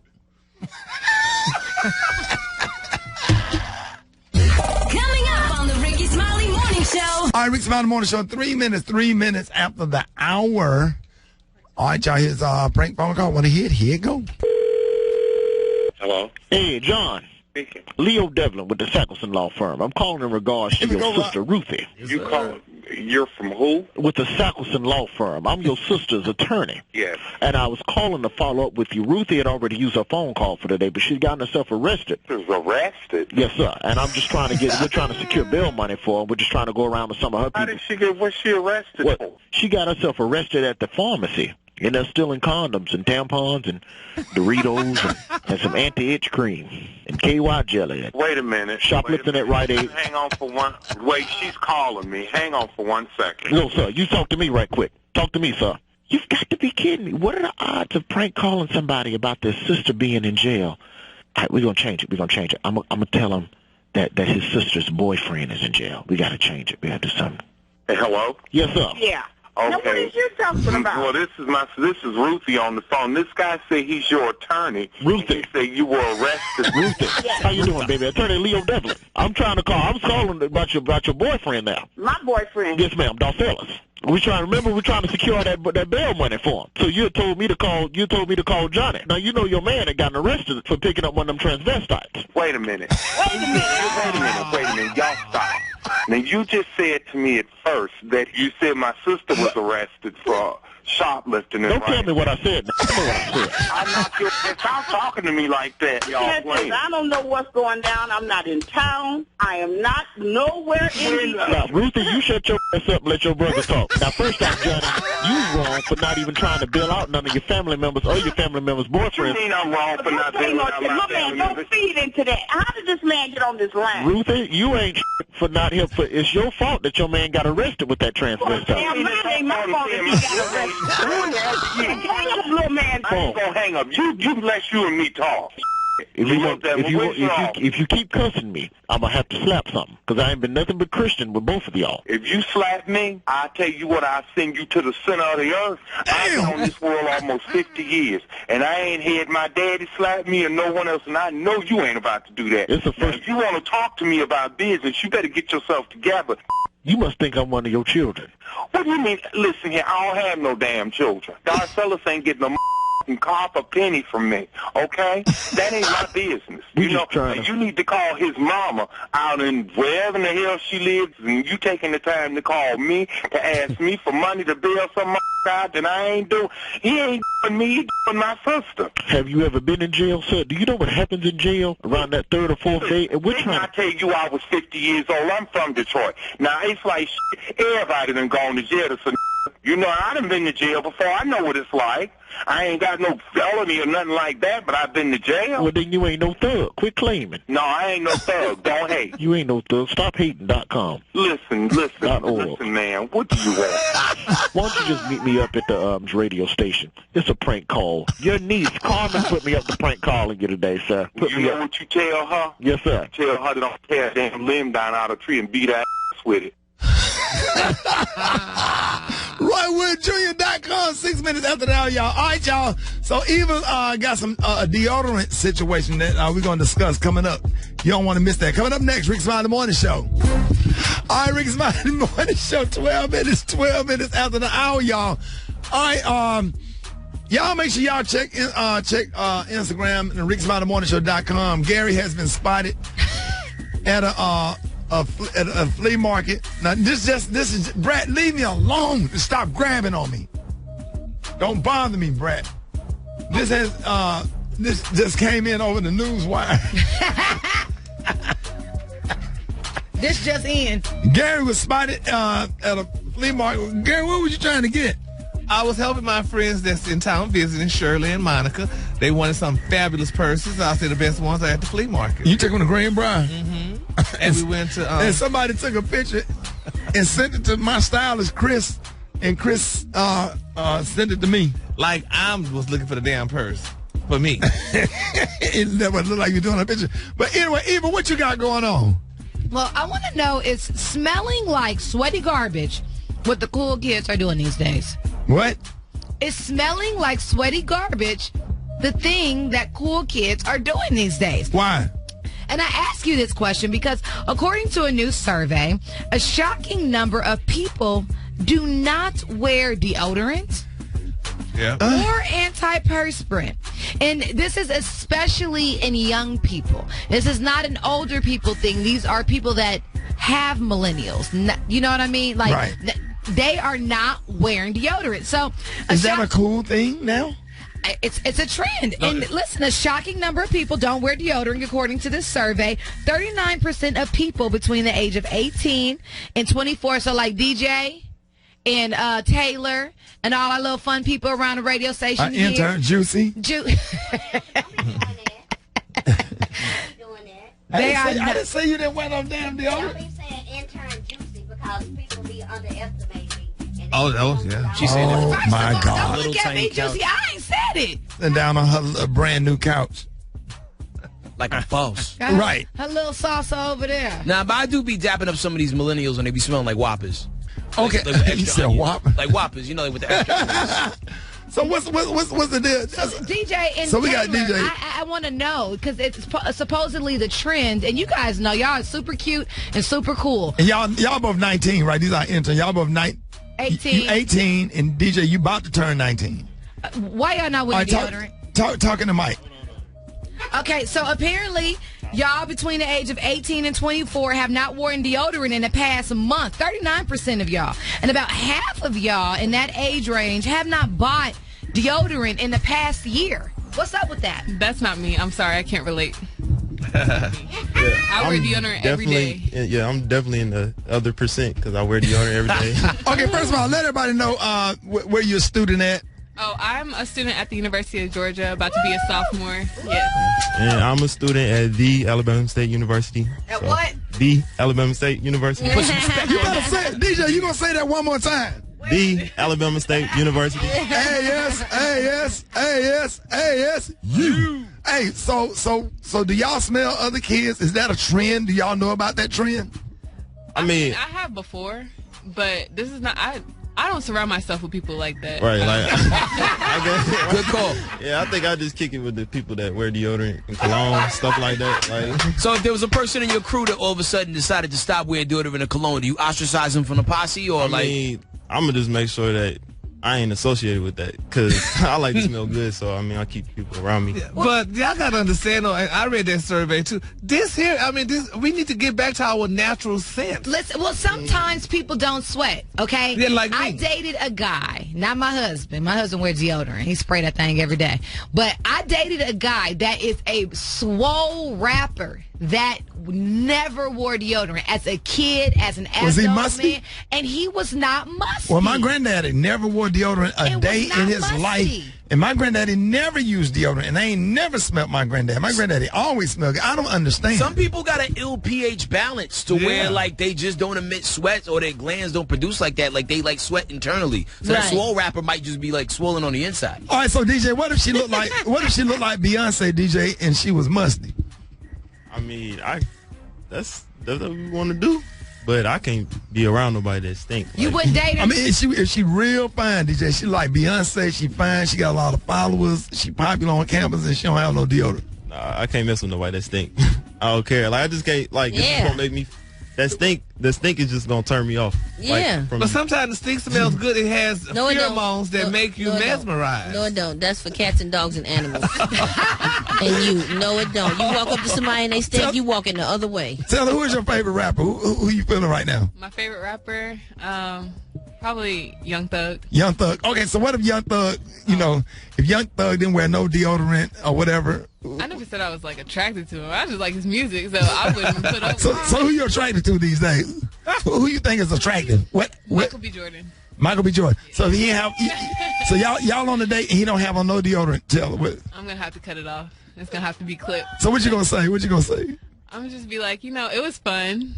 Coming up on the Rickey Smiley Morning Show. All right, Rickey Smiley Morning Show. 3 minutes after the hour. All right, y'all. Here's a prank phone call. Want to hit? Here it go. Hello. Hey, John. Speaking. Leo Devlin with the Sackleson Law Firm. I'm calling in regards to your sister, Ruthie. You calling? You're from who? With the Sackleson Law Firm. I'm your sister's attorney. Yes. And I was calling to follow up with you. Ruthie had already used her phone call for today, but she's gotten herself arrested. She was arrested? Yes, sir. And I'm just trying to we're trying to secure bail money for her. We're just trying to go around to some of her people. How did she get, what's she arrested for? She got herself arrested at the pharmacy. And they're stealing condoms and tampons and Doritos and some anti-itch cream and KY jelly. Wait a minute. Shoplifting at Rite Aid. Hang on for one. Wait, she's calling me. Hang on for 1 second. No, sir. You talk to me right quick. Talk to me, sir. You've got to be kidding me. What are the odds of prank calling somebody about their sister being in jail? All right, we're going to change it. We're going to change it. I'm going to tell him that his sister's boyfriend is in jail. We got to change it. We got to do something. Hey, hello? Yes, sir. Yeah. Okay. Now, what is you talking about? Well, this is Ruthie on the phone. This guy said he's your attorney. Ruthie. He said you were arrested. Ruthie. How you doing, baby? Attorney Leo Devlin. I'm trying to call. I was calling about your boyfriend now. My boyfriend? Yes, ma'am. Darfellas. We're trying to secure that bail money for him. So you told me to call Johnny. Now you know your man had gotten arrested for picking up one of them transvestites. Wait a minute. Wait a minute. Y'all stop. Now you just said to me at first that you said my sister was arrested for shoplifting. Don't tell me what I said. Tell me what I said. I'm not your. Stop talking to me like that, y'all. I don't know what's going down. I'm not in town. I am not nowhere in the Now, Ruthie, you shut your ass up and let your brother talk. Now, first off, Johnny, you wrong for not even trying to bail out none of your family members or your family members' boyfriends. What do you mean I'm wrong for not bailing out my family members? Don't feed into that. How did this man get on this line? Ruthie, you ain't for not here for. It's your fault that your man got arrested with that transvestite. Damn right, ain't my fault that he got arrested. Little man, I ain't gonna hang up. You let you and me talk. If you keep cussing me, I'm gonna have to slap something, because I ain't been nothing but Christian with both of y'all. If you slap me, I'll tell you what, I'll send you to the center of the earth. I've been on this world almost 50 years, and I ain't had my daddy slap me or no one else, and I know you ain't about to do that. Now, if you want to talk to me about business, you better get yourself together. You must think I'm one of your children. What do you mean? Listen here, I don't have no damn children. Darcellus ain't getting no half a penny from me, okay? That ain't my business. You need to call his mama out in wherever in the hell she lives, and you taking the time to call me to ask me for money to bail some out that I ain't doing. He ain't doing me, he doing my sister. Have you ever been in jail, sir? Do you know what happens in jail around that third or fourth day? And I tell you I was 50 years old. I'm from Detroit. Now, it's like everybody done gone to jail to some. You know, I done been to jail before. I know what it's like. I ain't got no felony or nothing like that, but I've been to jail. Well, then you ain't no thug. Quit claiming. No, I ain't no thug. Don't hate. You ain't no thug. StopHating.com. Listen, man. What do you want? Why don't you just meet me up at the radio station? It's a prank call. Your niece, Carmen, put me up to prank calling you today, sir. You know what you tell her? Yes, sir. Tell her to don't tear a damn limb down out of a tree and beat her ass with it. RoyWoodJr.com, 6 minutes after the hour, y'all. All right, y'all. So Eva got some deodorant situation that we're going to discuss coming up. You don't want to miss that. Coming up next, Rickey Smiley Morning Show. All right, Rickey Smiley Morning Show, 12 minutes after the hour, y'all. All right, y'all make sure y'all check Instagram and RickeySmileyMorningShow.com. Gary has been spotted at a flea market. Now this is Brad, leave me alone and stop grabbing on me. Don't bother me, Brad. This just came in over the news wire. This just in. Gary was spotted at a flea market. Gary, what was you trying to get? I was helping my friends that's in town visiting, Shirley and Monica. They wanted some fabulous purses. I'll say the best ones are at the flea market. You took them to Greenbrier? Mm-hmm. And we went to... and somebody took a picture and sent it to my stylist, Chris, and Chris sent it to me. Like I was looking for the damn purse for me. It never looked like you're doing a picture. But anyway, Eva, what you got going on? Well, I want to know, is smelling like sweaty garbage what the cool kids are doing these days? What? Is smelling like sweaty garbage the thing that cool kids are doing these days? Why? And I ask you this question because according to a new survey, a shocking number of people do not wear deodorant or antiperspirant. And this is especially in young people. This is not an older people thing. These are people that have millennials. You know what I mean? Like, right. They are not wearing deodorant. So is that a cool thing now? It's a trend. And listen, a shocking number of people don't wear deodorant according to this survey. 39% of people between the age of 18 and 24. So like DJ and Taylor and all our little fun people around the radio station here. Intern Juicy. I didn't say you didn't wear no damn deodorant. Y'all be saying intern Juicy because people be underestimating me. Oh, yeah. She said that. Oh, my God. Don't look at me, Juicy. I ain't said it. And down on her brand new couch. Like a boss. Right. Her little salsa over there. Nah, but I do be dapping up some of these millennials and they be smelling like Whoppers. Okay. Like you said Whopper? Like Whoppers, you know, like with the extra. So what's the deal? So DJ and so we Taylor, got DJ. I want to know because it's supposedly the trend, and you guys know y'all are super cute and super cool. And y'all both 19, right? These are interns. Y'all both 18. You 18, and DJ, you about to turn 19. Why y'all not wearing deodorant? Talking to Mike. Okay, so apparently y'all between the age of 18 and 24 have not worn deodorant in the past month. 39% of y'all. And about half of y'all in that age range have not bought deodorant in the past year. What's up with that? That's not me. I'm sorry. I can't relate. I wear deodorant every day. Yeah, I'm definitely in the other percent because I wear deodorant every day. Okay, first of all, let everybody know where you're a student at. Oh, I'm a student at the University of Georgia, about to be a sophomore. Yes. And I'm a student at the Alabama State University. At what? The Alabama State University. You better say it. DJ, you going to say that one more time. The Alabama State University. A-S-A-S-A-S-A-S-U. Hey, so do y'all smell other kids? Is that a trend? Do y'all know about that trend? I mean, I have before, but this is not. I don't surround myself with people like that. Right, like I guess, good call. Yeah, I think I just kick it with the people that wear deodorant and cologne, stuff like that. Like, so if there was a person in your crew that all of a sudden decided to stop wearing deodorant and cologne, do you ostracize them from the posse, or I mean, I'm gonna just make sure that I ain't associated with that, because I like to smell good, so I mean, I keep people around me. Yeah, but y'all gotta understand, though, and I read that survey too. This here, I mean, we need to get back to our natural scent. Listen, well, sometimes people don't sweat, okay? Yeah, like me. I dated a guy, not my husband. My husband wears deodorant. He spray that thing every day. But I dated a guy that is a swole rapper that never wore deodorant as a kid, as an adult. Was he musty? Man, and he was not musty. Well, my granddaddy never wore deodorant a day in his life. And my granddaddy never used deodorant, and I ain't never smelled my granddaddy. My granddaddy always smelled good. I don't understand. Some people got an ill pH balance to where, like, they just don't emit sweat, or their glands don't produce like that. Like, they, like, sweat internally. So that swole rapper might just be, like, swollen on the inside. All right, so, DJ, what if she looked like Beyonce, DJ, and she was musty? I mean, that's what we want to do, but I can't be around nobody that stink. You wouldn't date her? I mean, if she real fine, DJ, she like Beyonce, she fine, she got a lot of followers, she popular on campus, and she don't have no deodorant. Nah, I can't mess with nobody that stink. I don't care. Like, I just can't, like, this is gonna make me, the stink is just gonna turn me off. Yeah. Like, But sometimes the stink smells good. It has pheromones that make you mesmerized. No, it don't. That's for cats and dogs and animals. And no, it don't. You walk up to somebody and they stink, you walk in the other way. Tell her, who is your favorite rapper? Who you feeling right now? My favorite rapper, probably Young Thug. Young Thug. Okay, so what if Young Thug, if Young Thug didn't wear no deodorant or whatever? I never said I was, like, attracted to him. I just like his music, so I wouldn't put up So who you attracted to these days? Who you think is attractive? What? Michael B. Jordan. Michael B. Jordan. So if he have, so y'all on the date and he don't have on no deodorant. Tell her what. I'm gonna have to cut it off. It's gonna have to be clipped. So what you gonna say? What you gonna say? I'm gonna just be like, it was fun.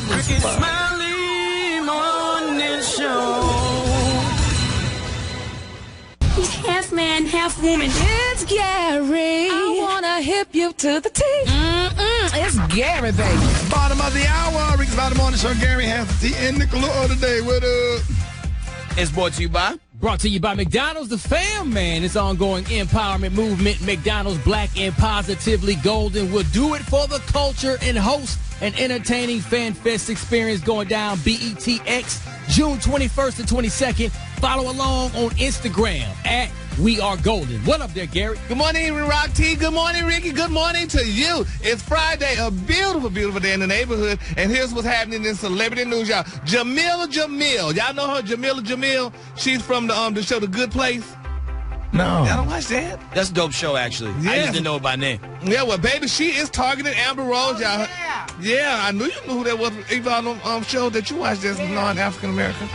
Rickey Smiley Morning Show. Half man, half woman. It's Gary. I wanna hip you to the teeth. It's Gary, baby. Bottom of the hour. Rickey Smiley Morning Show. Gary has the tea and Nicola today. What up? It's brought to you by McDonald's, the fam, man. It's ongoing empowerment movement. McDonald's, black and positively golden, will do it for the culture and host an entertaining fan fest experience going down BETX June 21st and 22nd. Follow along on Instagram at We Are Golden. What up there, Gary? Good morning, Rock T. Good morning, Ricky. Good morning to you. It's Friday, a beautiful, beautiful day in the neighborhood. And here's what's happening in celebrity news, y'all. Jamila Jamil. Y'all know her, Jamila Jamil? She's from the show The Good Place. No. Y'all don't watch that? That's a dope show, actually. I just didn't know it by name. Yeah, well, baby, she is targeting Amber Rose, y'all. Yeah, I knew you knew who that was, even on the show that you watched that's non-African American.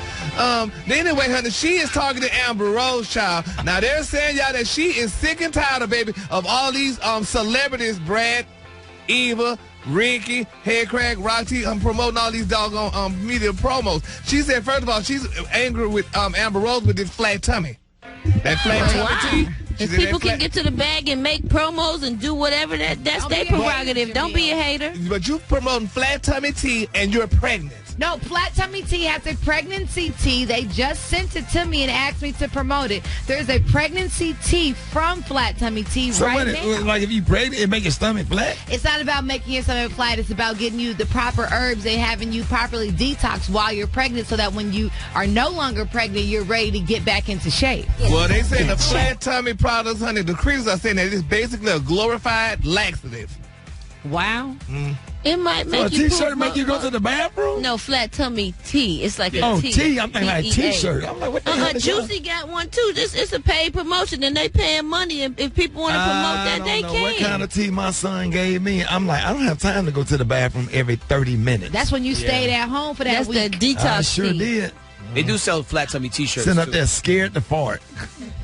Anyway, honey, she is targeting Amber Rose, child. Now, they're saying, y'all, that she is sick and tired of all these celebrities, Brad, Eva, Ricky, Headcrack, Rock T, promoting all these doggone media promos. She said, first of all, she's angry with Amber Rose with this flat tummy. That flat tummy tea. If people can get to the bag and make promos and do whatever, that's their prerogative. Don't be a hater. But you promoting flat tummy tea and you're pregnant. No, Flat Tummy Tea has a pregnancy tea. They just sent it to me and asked me to promote it. There's a pregnancy tea from Flat Tummy Tea right now. Like if you pregnant, it make your stomach flat? It's not about making your stomach flat. It's about getting you the proper herbs and having you properly detox while you're pregnant so that when you are no longer pregnant, you're ready to get back into shape. Well, they say the Flat Tummy products, honey, the creators are saying that it's basically a glorified laxative. Wow. It might make a t-shirt make you go to the bathroom? No, Flat Tummy Tea. It's like a tea. Tea. I'm thinking like a t-shirt. I'm like, what the hell? Juicy got one too. It's a paid promotion, and they paying money. And if people want to promote that, they can. What kind of tea my son gave me? I'm like, I don't have time to go to the bathroom every 30 minutes. That's when you stayed at home for that That's week. The detox I sure tea. did. They do sell Flat Tummy t-shirts. Sitting up there scared to fart.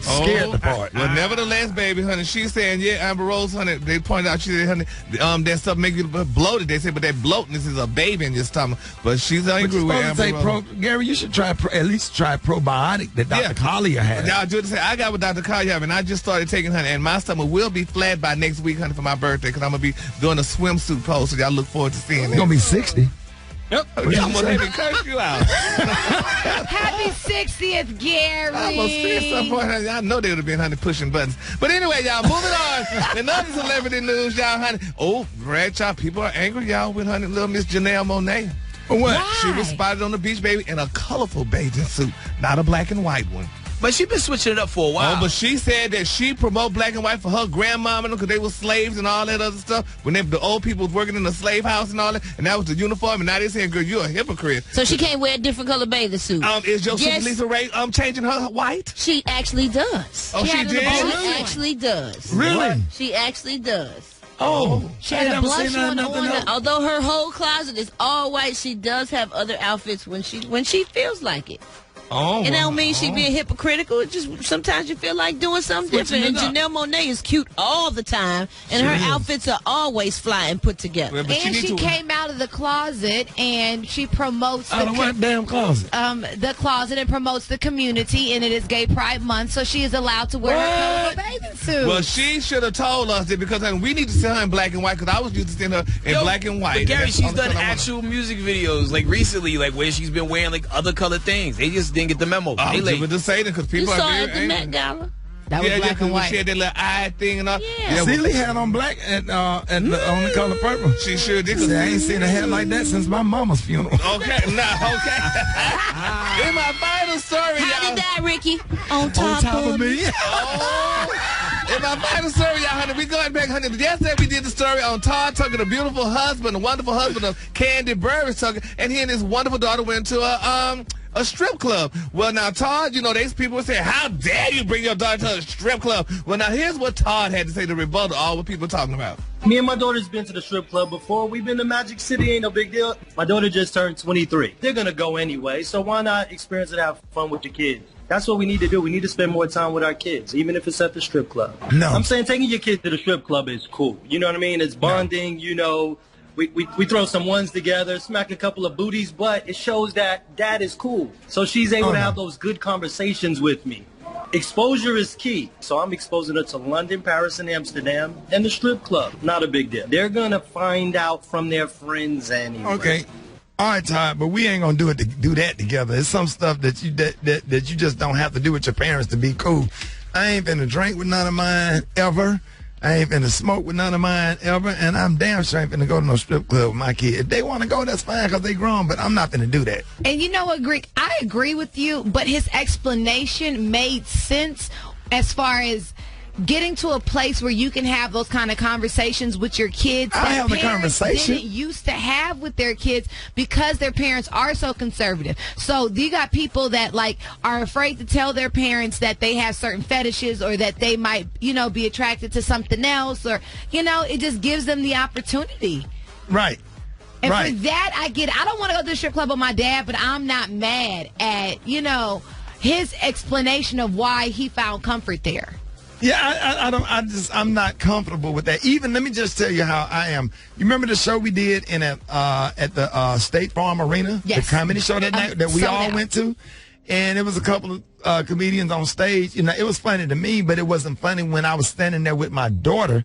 Scared the part. Well, nevertheless, baby, honey, she's saying, yeah, Amber Rose, honey, they pointed out, she said, honey, that stuff make you bloated. They said, but that bloatness is a baby in your stomach. But she's angry with Amber Rose. Gary, you should at least try probiotic that Dr. Collier has. Now, I just say, I got what Dr. Collier has, and I just started taking, honey, and my stomach will be flat by next week, honey, for my birthday, because I'm going to be doing a swimsuit pose, so y'all look forward to seeing it. You're going to be 60. Yep. I'm going to have to curse you out. Happy 60th, Gary. I almost said something for her. I know they would have been, honey, pushing buttons. But anyway, y'all, moving on. Another celebrity news, y'all, honey. Oh, Bradshaw, people are angry, y'all, with, honey, little Miss Janelle Monáe. What? Why? She was spotted on the beach, baby, in a colorful bathing suit, not a black and white one. But she been switching it up for a while. Oh, but she said that she promote black and white for her grandmama because they were slaves and all that other stuff. When the old people was working in the slave house and all that, and that was the uniform. And now they saying, "Girl, you're a hypocrite." So she can't wear a different color bathing suit. Is your sister Lisa Ray changing her white? She actually does. Oh, she did. She actually does. Really? She actually does. Oh, she had a blush on. Although her whole closet is all white, she does have other outfits when she feels like it. Oh, it don't mean she being hypocritical. It just sometimes you feel like doing something different. And Janelle Monáe is cute all the time, and her outfits are always fly and put together. Well, and she came out of the closet and she promotes what damn closet? The closet, and promotes the community, and it is Gay Pride Month, so she is allowed to wear her colorful bathing suit. Well, she should have told us that because we need to see her in black and white because I was used to seeing her in black and white. But Gary, she's done actual music videos like recently, like where she's been wearing like other colored things. They just didn't get the memo. I'm just saying because people are very angry. Met Gala. That was black and white. She had that little eye thing and all. Yeah. Celie had on black and on the color purple. She sure did. I ain't seen a hair like that since my mama's funeral. Okay, in my final story, How y'all. did that, Ricky? On top of me. In my final story, y'all, honey, we going back, honey. Yesterday we did the story on Todd Tucker, the beautiful husband, the wonderful husband of Candy Burris Tucker, and he and his wonderful daughter went to a strip club. Well, now, Todd, these people were saying, how dare you bring your daughter to a strip club? Well, now, here's what Todd had to say to rebuttal all what people are talking about. Me and my daughter's been to the strip club before. We've been to Magic City, ain't no big deal. My daughter just turned 23. They're going to go anyway, so why not experience it, have fun with the kids? That's what we need to do. We need to spend more time with our kids, even if it's at the strip club. No. I'm saying taking your kids to the strip club is cool. You know what I mean? It's bonding, We throw some ones together, smack a couple of booties, but it shows that dad is cool. So she's able to have those good conversations with me. Exposure is key. So I'm exposing her to London, Paris, and Amsterdam, and the strip club. Not a big deal. They're going to find out from their friends anyway. Okay. All right, Todd, but we ain't going to do that together. It's some stuff that you just don't have to do with your parents to be cool. I ain't finna drink with none of mine ever. I ain't finna smoke with none of mine ever, and I'm damn sure I ain't finna go to no strip club with my kid. If they want to go, that's fine because they grown, but I'm not finna do that. And you know what, Greek? I agree with you, but his explanation made sense as far as getting to a place where you can have those kind of conversations with your kids I have the conversation didn't used to have with their kids because their parents are so conservative. So you got people that are afraid to tell their parents that they have certain fetishes or that they might, be attracted to something else, or it just gives them the opportunity. Right. And for that, I get it. I don't want to go to the strip club with my dad, but I'm not mad at, his explanation of why he found comfort there. Yeah, I'm not comfortable with that. Even, let me just tell you how I am. You remember the show we did at the State Farm Arena? Yes. The comedy show that night that we all went to? And it was a couple of comedians on stage. It was funny to me, but it wasn't funny when I was standing there with my daughter.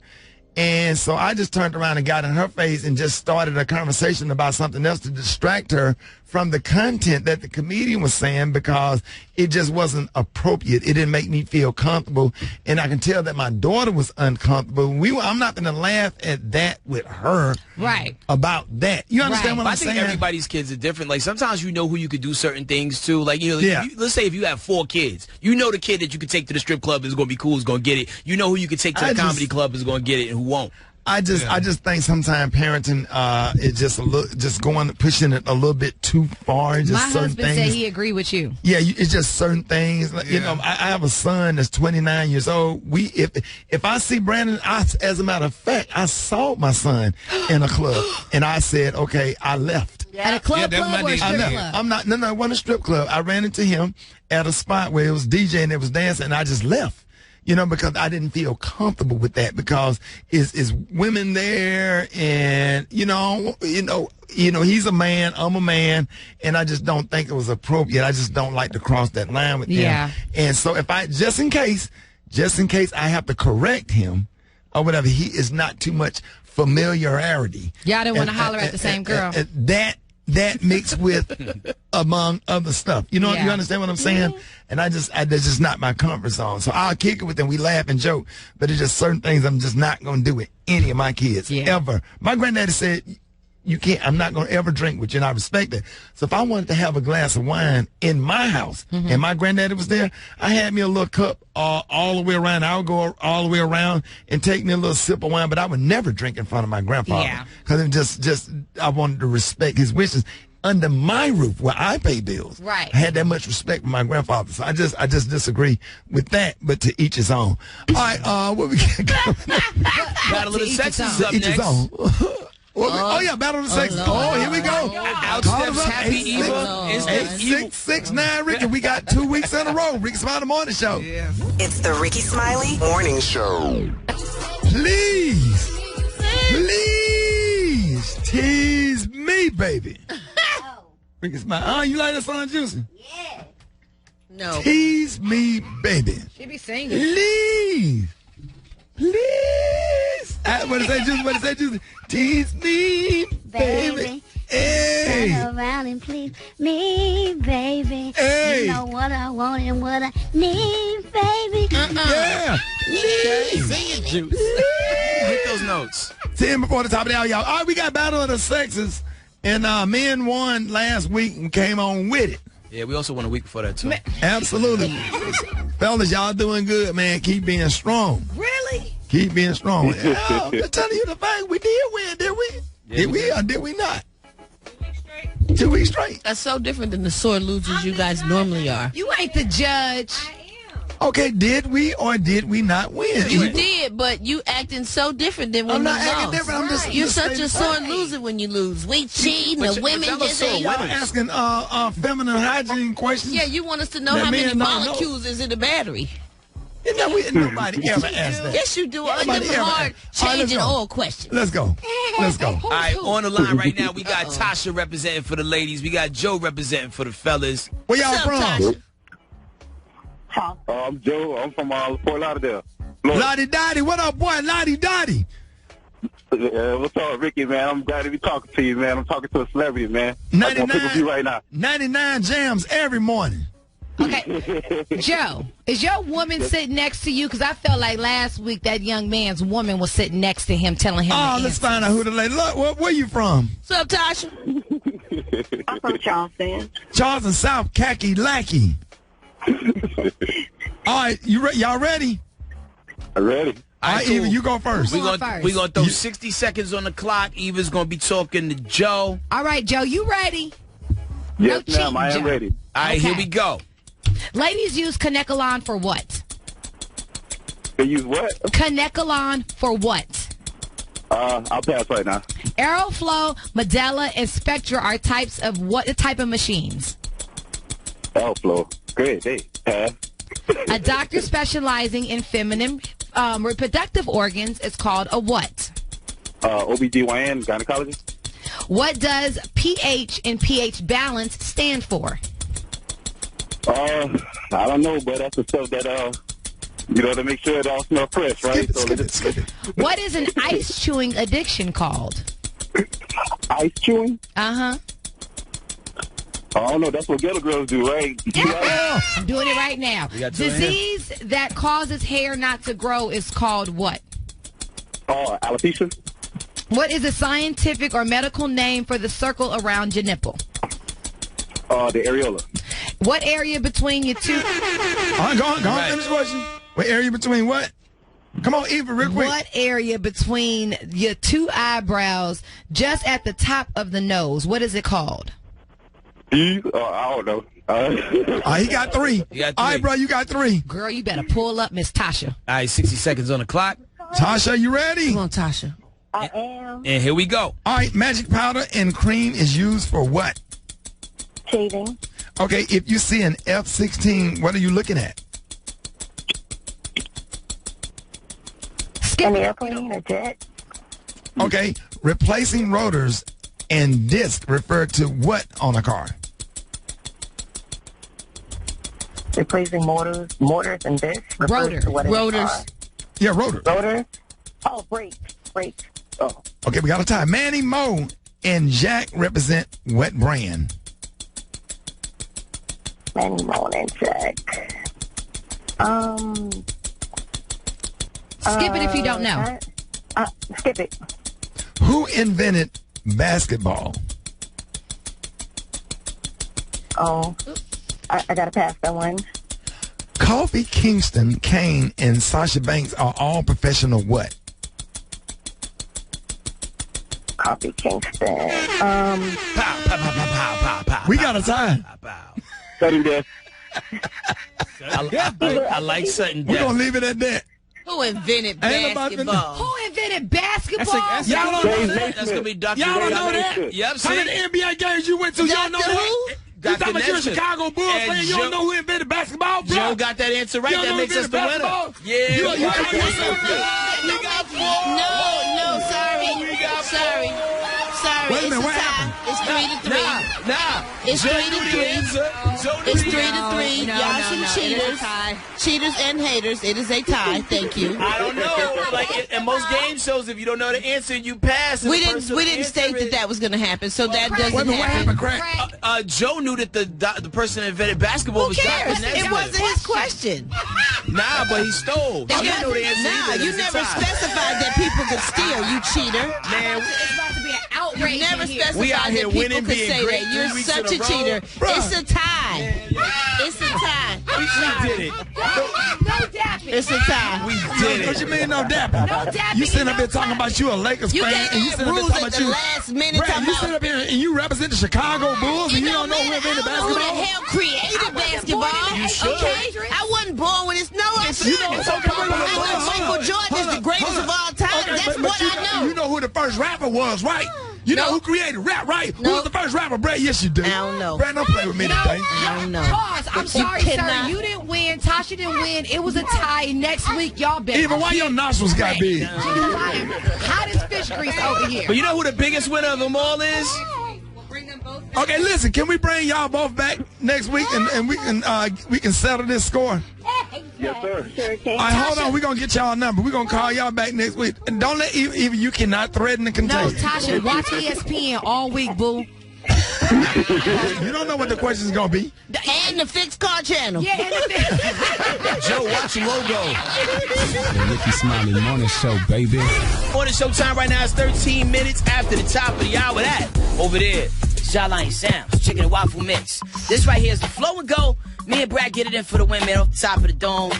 And so I just turned around and got in her face and just started a conversation about something else to distract her from the content that the comedian was saying because it just wasn't appropriate. It didn't make me feel comfortable. And I can tell that my daughter was uncomfortable. I'm not going to laugh at that with her. Right. About that. You understand what I'm saying? I think everybody's kids are different. Like sometimes who you could do certain things to. Like, let's say if you have 4 kids, the kid that you could take to the strip club is going to be cool, is going to get it. Who you could take to the comedy club is going to get it and who won't. I just think sometimes parenting is just pushing it a little bit too far. Just My certain husband things. said he agreed with you. Yeah, it's just certain things. Like, you know, I have a son that's 29 years old. If I see Brandon, as a matter of fact, I saw my son in a club, and I said, okay, I left. At a club or a strip club? I'm not. No, it wasn't a strip club. I ran into him at a spot where it was DJ and it was dancing, and I just left. You know, because I didn't feel comfortable with that because is women there, and you know, he's a man, I'm a man, and I just don't think it was appropriate. I just don't like to cross that line with him. And so if I just in case I have to correct him or whatever, he is not too much familiarity. Y'all didn't want to holler at the same girl. That mixed with among other stuff. You know, you understand what I'm saying? And that's just not my comfort zone. So I'll kick it with them. We laugh and joke, but it's just certain things I'm just not going to do with any of my kids ever. My granddaddy said, you can't, I'm not going to ever drink with you, and I respect it. So if I wanted to have a glass of wine in my house and my granddaddy was there, I had me a little cup all the way around. I would go all the way around and take me a little sip of wine, but I would never drink in front of my grandfather because it just I wanted to respect his wishes. Under my roof, where I pay bills, I had that much respect for my grandfather. So I just disagree with that. But to each his own. All right, what we got? Battle of the Sexes up each next. his own. Battle of the Sexes. Here we go. Outsteps Happy Eva. 8669 Ricky. We got 2 weeks in a row. Rickey Smiley Morning Show. It's the Rickey Smiley Morning Show. Please tease me, baby. Rickey Smiley. You like that song, Juicy? Yeah. No. Tease me, baby. She be singing. Please. What did it say, Juicy? Tease me, baby. Hey. Turn around and please me, baby. Hey. You know what I want and what I need, baby. Yeah. Sing it, Juice. Hit those notes. 10 before the top of the hour, y'all. All right, we got Battle of the Sexes, and men won last week and came on with it. Yeah, we also won a week before that, too. Absolutely. Fellas, y'all doing good, man. Keep being strong. Really? Keep being strong. I'm just telling you the fact. We did win, did we? Did we or did we not? 2 weeks straight. That's so different than the sore losers you guys normally are. You ain't the judge. Okay, did we or did we not win? You did, but you acting so different than when I'm you not acting lost. different. I'm just You're such a sore loser when you lose. We cheat, the women just ain't. Y'all asking feminine hygiene questions. Yeah, you want us to know how many molecules is in the battery. Nobody ever asked that. Yes, you do. All them hard changing oil questions. Let's go. All right, on the line right now, we got Tasha representing for the ladies. We got Joe representing for the fellas. Where y'all from? I'm Joe. I'm from Fort Lauderdale. Lottie Dottie. What up, boy? Lottie Dottie. What's up, Ricky, man? I'm glad to be talking to you, man. I'm talking to a celebrity, man. I'm going to pick with you right now. 99 jams every morning. Okay. Joe, is your woman sitting next to you? Because I felt like last week that young man's woman was sitting next to him telling him. Let's find out who the lady. Look, where you from? What's up, Tasha? I'm from Charleston. Charleston South, Khaki Lackey. All right, y'all ready? I'm ready. All right, Eva, you go first. We're going to throw 60 seconds on the clock. Eva's going to be talking to Joe. All right, Joe, you ready? Yes, ma'am, I am ready. All right, here we go. Ladies use Canecolon for what? They use what? Canecolon for what? I'll pass right now. Aeroflow, Medela, and Spectra are types of what type of machines? Aeroflow. Great, hey, pass. A doctor specializing in feminine reproductive organs is called a what? OBGYN, gynecologist. What does pH and pH balance stand for? I don't know, but that's the stuff that, to make sure it all smells fresh, right? Skip it. What is an ice chewing addiction called? Ice chewing? Uh-huh. I don't know. That's what ghetto girls do, right? I'm doing it right now. Disease that causes hair not to grow is called what? Alopecia. What is a scientific or medical name for the circle around your nipple? The areola. What area between your two... Go on, finish the question. What area between what? Come on, Eva, real quick. What area between your two eyebrows, just at the top of the nose, what is it called? I don't know. He got three. All right, bro, you got 3. Girl, you better pull up Miss Tasha. All right, 60 seconds on the clock. Tasha, you ready? Come on, Tasha. I am. And here we go. All right, magic powder and cream is used for what? Cheating. Okay, if you see an F-16, what are you looking at? An airplane, a jet. Okay, replacing rotors and discs refer to what on a car? Replacing motors and discs. Rotors. Yeah, rotors. Rotors. Oh, brakes. Oh. Okay, we got a tie. Manny, Mo, and Jack represent what brand? Manny, Mo, and Jack. Skip it if you don't know. Skip it. Who invented basketball? Oh, I gotta pass that one. Kofi Kingston, Kane, and Sasha Banks are all professional what? Kofi Kingston. We got a tie. Sudden death. I like sudden We're death. going to leave it at that. Who invented Ain't about to- basketball? Who invented basketball? Y'all don't know that? That's going to be Dr. Y'all don't Ray. know that? Yep, How many NBA games you went to? Y'all know Doctor that? who? You talking about you're a Nesbitt. Chicago Bulls And fan? You don't know who invented basketball, bro? Joe got that answer right. You don't That know makes who us the invented winner. basketball? Yeah. You we got got four. yourself. We got 4. No, sorry. Wait a minute, It's a what tie. happened? It's 3-3. Nah. It's Joe 3-3. knew the answer. Joe knew It's the 3-3. No, Y'all no, some no. It is a cheaters. tie. Cheaters and haters. It is a tie. Thank you. I don't know. Like in most game shows, if you don't know the answer, you pass. and We the didn't person state answer it- that was going to happen, so that Wait a doesn't minute, what happen. happened, Craig? Joe knew that the person that invented basketball Who was cares? Dr. It Nesbitt. wasn't his question. Nah, but he stole. He didn't know the answer Nah, either. you It's a never tie. specified that people could steal, you cheater. Man, It's about to be an outrage. You never in here. specified We out here that people winning, could being say great that. You're 3 weeks such in a a cheater. Bruh. It's a tie. It's a tie. we did it. No dapping. It's a tie. We did What it. you mean no dapping? No dapping. You sitting up here no talking about you a Lakers You fan, can't and you add sitting up here rules talking at about the you. last minute. Brad, talking you about- sit up here and you represent the Chicago Bulls, and you don't know who invented I don't know who the basketball? hell created basketball. You should. Okay, I wasn't born when it's no. I You should. know, I it's okay. know Michael Jordan is the greatest of all time. Okay, That's but what you I know. You know who the first rapper was, right? You know who created rap, right? Who was the first rapper, Brad? Yes, you do. I don't know. Brad, don't play with me today. I don't know. Pause. I'm You sorry, cannot- sir. You didn't win. Tasha didn't win. It was a tie. Next week, y'all better. Even why your nostrils got big? Because I am hot as fish grease over here. But you know who the biggest winner of them all is? Okay, listen. Can we bring y'all both back next week and we can settle this score? Yes, sir. Sure can. All right, hold on. We're going to get y'all a number. We're going to call y'all back next week. And don't let even you cannot threaten the No, contagion. Tasha, watch ESPN all week, boo. You don't know what the question's going to be. And the fixed car channel. Yeah, Joe, watch logo. Rickey Smiley Morning Show, baby. Morning show time right now is 13 minutes after the top of the hour. That over there, Jawline Sam's Chicken and Waffle Mix. This right here is the flow and go. Me and Brad get it in for the win, man, off the top of the dome.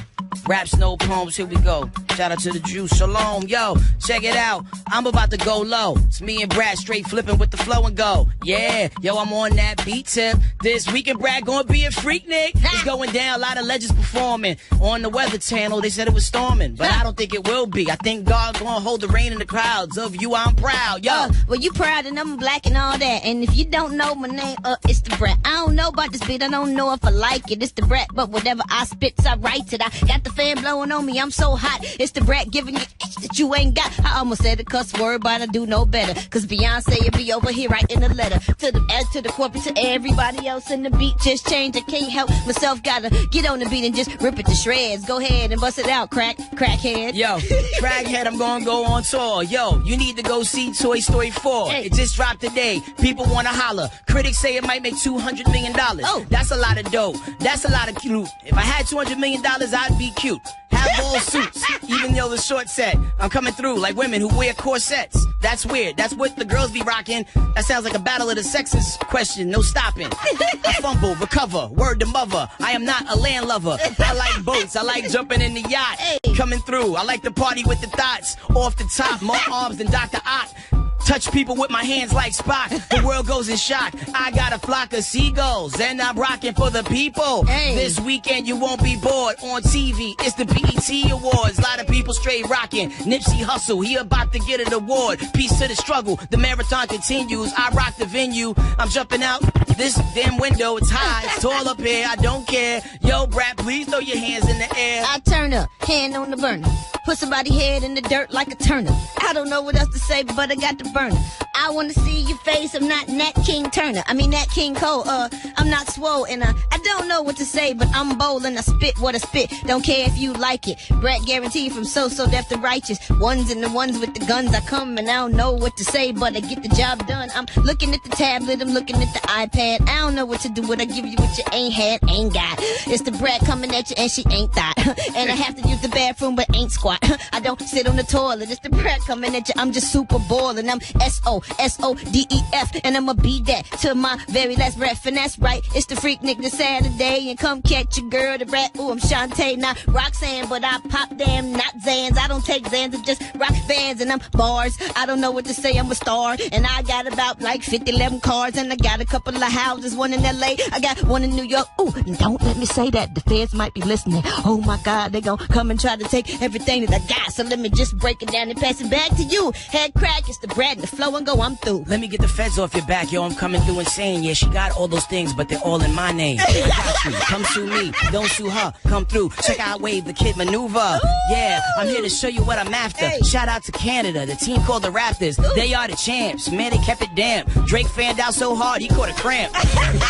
Raps, no poems, here we go. Shout out to the Jew, shalom, yo, check it out. I'm about to go low. It's me and Brad straight flipping with the flow and go. Yeah, yo, I'm on that beat tip. This weekend, Brad gonna be a freak, Nick. It's going down, a lot of legends performing. On the Weather Channel, they said it was storming, but I don't think it will be. I think God gonna hold the rain in the crowds. Of you, I'm proud, yo. Well, you proud and I'm black and all that. And if you don't know my name, it's the Brat. I don't know about this beat. I don't know if I like it. It's the Brat, but whatever I spits, I write it. I got the fan blowing on me. I'm so hot. It's the Brat giving you itch that you ain't got. I almost said a cuss word, but I do know better. Cause Beyonce it be over here writing a letter to the corporate, to everybody else in the beat. Just change. I can't help myself. Gotta get on the beat and just rip it to shreds. Go ahead and bust it out, crackhead. Yo, crackhead, I'm gonna go on tour. Yo, you need to go see Toy Story 4. Hey. It just dropped today. People wanna holler. Critics say it might make $200 million. Oh. That's a lot of dough. That's a lot of cute. If I had $200 million, I'd be cute. have all suits, even though the short set. I'm coming through like women who wear corsets. That's weird. That's what the girls be rocking. That sounds like a battle of the sexes question. No stopping. I fumble, recover, word to mother. I am not a land lover. I like boats. I like jumping in the yacht. Coming through. I like to party with the thoughts. Off the top, more arms than Dr. Ock. Touch people with my hands like Spock. The world goes in shock. I got a flock of seagulls, and I'm rocking for the people. This weekend you won't be bored on TV. It's the BET Awards. A lot of people straight rocking. Nipsey Hussle, he about to get an award. Peace to the struggle. The marathon continues. I rock the venue. I'm jumping out this damn window. It's high. It's tall up here. I don't care. Yo, Brad, please throw your hands in the air. I turn up, hand on the burner. Put somebody's head in the dirt like a turnip. I don't know what else to say, but I got the burner. I want to see your face. I'm not Nat King Turner. I mean Nat King Cole. I'm not swole, and I don't know what to say, but I'm bold and I spit what I spit. Don't care if you like it. Brett guaranteed from so deaf to righteous. Ones and the ones with the guns. I come and I don't know what to say, but I get the job done. I'm looking at the tablet. I'm looking at the iPad. I don't know what to do. What I give you what you ain't had, ain't got. It's the Brett coming at you and she ain't thought. And I have to use the bathroom, but ain't squat. I don't sit on the toilet. It's the Brett coming at you. I'm just super boiling. I'm SOSODEF, and I'ma be that to my very last breath. And that's right, it's the Freak Nick this Saturday, and come catch your girl, the Brat. Ooh, I'm Shantae, not Roxanne, but I pop damn, not Zans. I don't take Zans, I'm just rock bands, and I'm bars. I don't know what to say, I'm a star, and I got about like 11 cars, and I got a couple of houses, one in LA, I got one in New York. Ooh, don't let me say that, the feds might be listening. Oh my God, they gon' come and try to take everything that I got, so let me just break it down and pass it back to you. Head crack, it's the Brad and the flow, and go, I'm through. Let me get the feds off your back, yo. I'm coming through and saying, yeah, she got all those things, but they're all in my name. I got you. Come sue me, don't sue her. Come through, check out Wave, the kid maneuver. Yeah, I'm here to show you what I'm after. Shout out to Canada, the team called the Raptors. They are the champs. Man, they kept it damp. Drake fanned out so hard, he caught a cramp.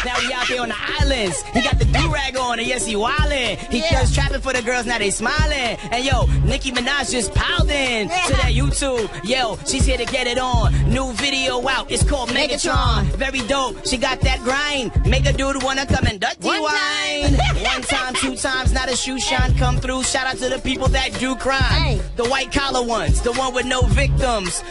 Now we out there on the islands. He got the do-rag on, and yes, he wildin'. He just trapping for the girls, now they smiling. And yo, Nicki Minaj just piled in to that YouTube. Yo, she's here to get it on. New video out, it's called Megatron. Very dope, she got that grind. Make a dude wanna come and dirty wine. One time, two times, not a shoe shine. Come through, shout out to the people that do crime. The white collar ones, the one with no victims.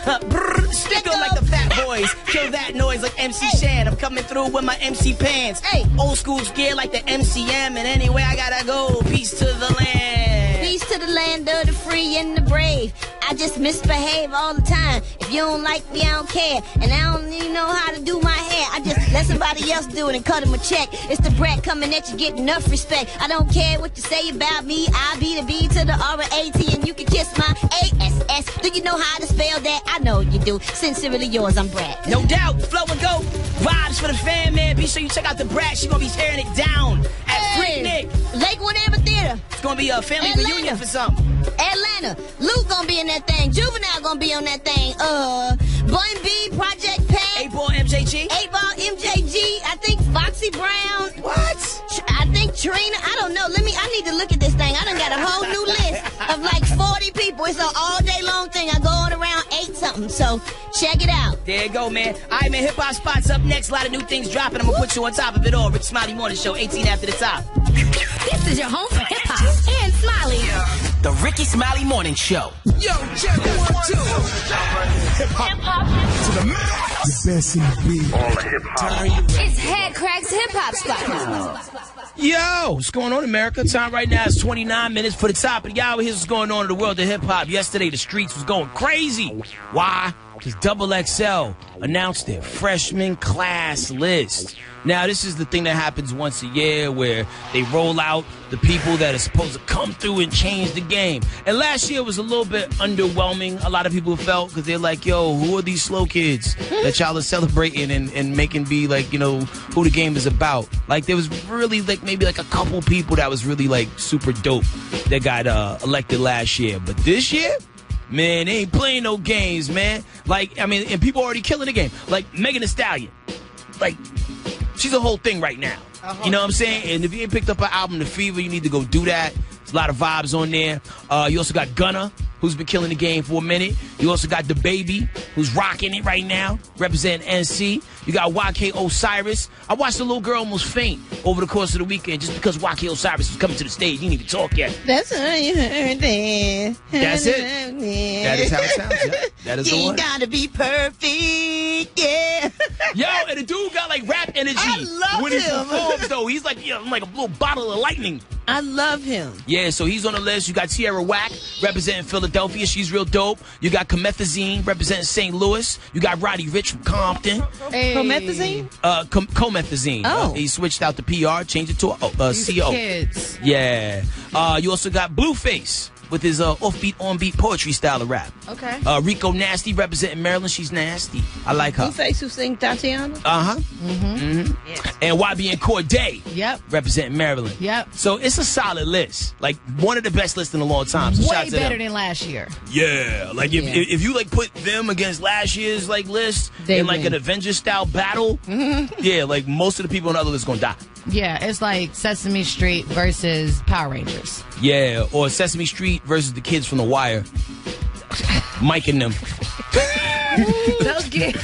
Stick 'em like the fat boys. Kill that noise like MC Shan. I'm coming through with my MC pants. Old school gear like the MCM. And anyway, I gotta go. Peace to the land. Peace to the land of the free and the brave. I just misbehave all the time. If you don't like me, I don't care. And I don't even know how to do my hair. I just let somebody else do it and cut him a check. It's the Brat coming at you, get enough respect. I don't care what you say about me. I be the B to the R-A-T, and you can kiss my A-S-S. Do you know how to spell that? I know you do. Sincerely yours, I'm Brat. No doubt. Flow and go. Vibes for the fan, man. Be sure you check out the Brat. She's gonna be tearing it down at Freak Nick. Lakewood Amphitheater. It's gonna be a family reunion for something. Atlanta. Luke gonna be in that thing. Juvenile gonna be on that thing. Bun B, Project Pat. 8-Ball MJG. 8-Ball MJG. I think Foxy Brown. What? I think Trina. I don't know. I need to look at this thing. I done got a whole new list of like 40 people. It's an all day long thing. I go on around 8 something. So check it out. There you go, man. All right, man. Hip hop spots up next. A lot of new things dropping. I'm gonna put you on top of it all. Rickey Smiley Morning Show, 18 after the top. This is your home for hip hop and Smiley. The Rickey Smiley Morning Show. Yo, check 1, 2. Hip hop to the max. The best in the beat. All the hip hop. It's Head Crack's hip hop spot. Yo, what's going on, America? Time right now is 29 minutes for the top of the hour. Here's what's going on in the world of hip hop. Yesterday, the streets was going crazy. Why? Because Double XL announced their freshman class list. Now, this is the thing that happens once a year where they roll out the people that are supposed to come through and change the game. And last year was a little bit underwhelming, a lot of people felt, because they're like, yo, who are these slow kids that y'all are celebrating and making be like, you know, who the game is about? Like, there was really like maybe like a couple people that was really like super dope that got elected last year. But this year, man, they ain't playing no games, man. Like, I mean, and people already killing the game. Like, Megan Thee Stallion. Like, she's a whole thing right now. You know what I'm saying? And if you ain't picked up her album, The Fever, you need to go do that. There's a lot of vibes on there. You also got Gunna. who's been killing the game for a minute. You also got the baby, who's rocking it right now, representing NC. You got YK Osiris. I watched a little girl almost faint over the course of the weekend just because YK Osiris was coming to the stage. He didn't even talk yet. That's how you heard that. That's it. That is how it sounds. Yeah. That is the one. You gotta be perfect, yeah. Yo, and the dude got like rap energy. I love when him. he performs, though. He's like, like a little bottle of lightning. I love him. Yeah, so he's on the list. You got Tierra Whack representing Philadelphia. She's real dope. You got Comethazine representing St. Louis. You got Roddy Ricch from Compton. Hey. Promethazine? Comethazine. Oh. He switched out the PR, changed it to a CO. Kids. Yeah. You also got Blueface with his offbeat, on-beat poetry style of rap. Okay. Rico Nasty representing Maryland. She's nasty. I like her. Blueface who sing Tatiana? Uh-huh. Mm-hmm. Yes. And YB and Corday. Yep. Representing Maryland. Yep. So it's a solid list. Like, one of the best lists in a long time. So shout Way out to better them. than last year. Yeah. Like, if you, like, put them against last year's, like, list They in, like, win. an Avengers-style battle, yeah, like, most of the people on the other list gonna die. Yeah, it's like Sesame Street versus Power Rangers. Yeah, or Sesame Street versus the kids from The Wire. Mike and them. Those kids.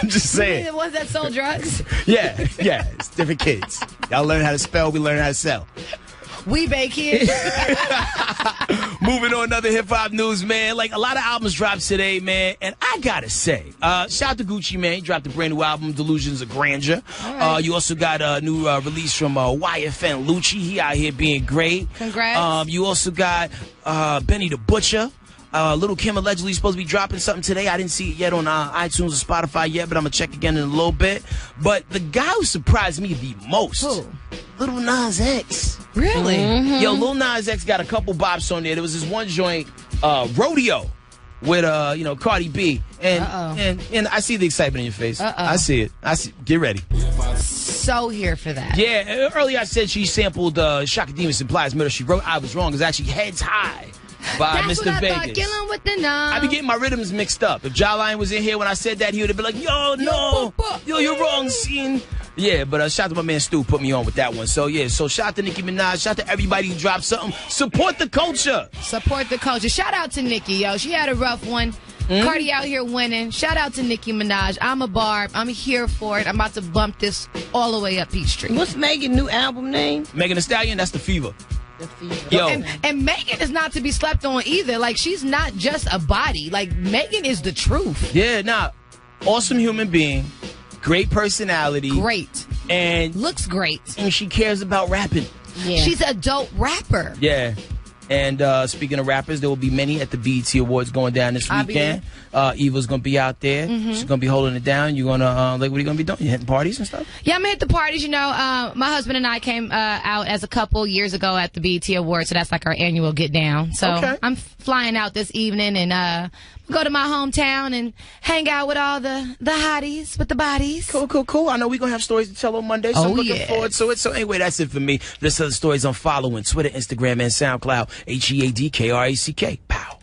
Just saying. The ones that sold drugs. Yeah, it's different kids. Y'all learn how to spell, we learn how to sell. We bake kids. Moving on, another hip-hop news, man. Like, a lot of albums dropped today, man. And I gotta say, shout out to Gucci Mane. He dropped a brand new album, Delusions of Grandeur. Right. You also got a new release from YFN Lucci. He out here being great. Congrats. You also got Benny the Butcher. Little Kim allegedly supposed to be dropping something today. I didn't see it yet on iTunes or Spotify yet, but I'm going to check again in a little bit. But the guy who surprised me the most, Who? Little Nas X. Really? Mm-hmm. Yo, Lil Nas X got a couple bops on there. There was this one joint, Rodeo, with Cardi B. And I see the excitement in your face. I see it. Get ready. So here for that. Yeah, earlier I said she sampled Shaka Demus and Plies Murder. She wrote I Was Wrong. It's actually Heads High by That's Mr. what I Vegas. thought, killing with the numb. I be getting my rhythms mixed up. If Jawline was in here when I said that, he would have been like, yo, no. Yo, you're wrong, scene. Yeah, but shout out to my man Stu, put me on with that one. So, yeah, shout out to Nicki Minaj. Shout out to everybody who dropped something. Support the culture. Support the culture. Shout out to Nicki, yo. She had a rough one. Cardi out here winning. Shout out to Nicki Minaj. I'm a barb. I'm here for it. I'm about to bump this all the way up Peachtree. What's Megan's new album name? Megan Thee Stallion, that's The Fever. Yo. And Megan is not to be slept on either. Like, she's not just a body. Like, Megan is the truth. Yeah, awesome human being. Great personality. Great. And looks great. And she cares about rapping. Yeah. She's a dope rapper. Yeah. And speaking of rappers, there will be many at the BET Awards going down this weekend. Eva's going to be out there. She's going to be holding it down. You're going to, what are you going to be doing? You hitting parties and stuff? Yeah, I'm going to hit the parties. My husband and I came out as a couple years ago at the BET Awards, so that's like our annual get down. So I'm flying out this evening and go to my hometown and hang out with all the hotties, with the bodies. Cool. I know we're going to have stories to tell on Monday, so I'm looking forward to it. So anyway, that's it for me. There's other stories I'm following. Twitter, Instagram, and SoundCloud. HEADKRACK. Pow.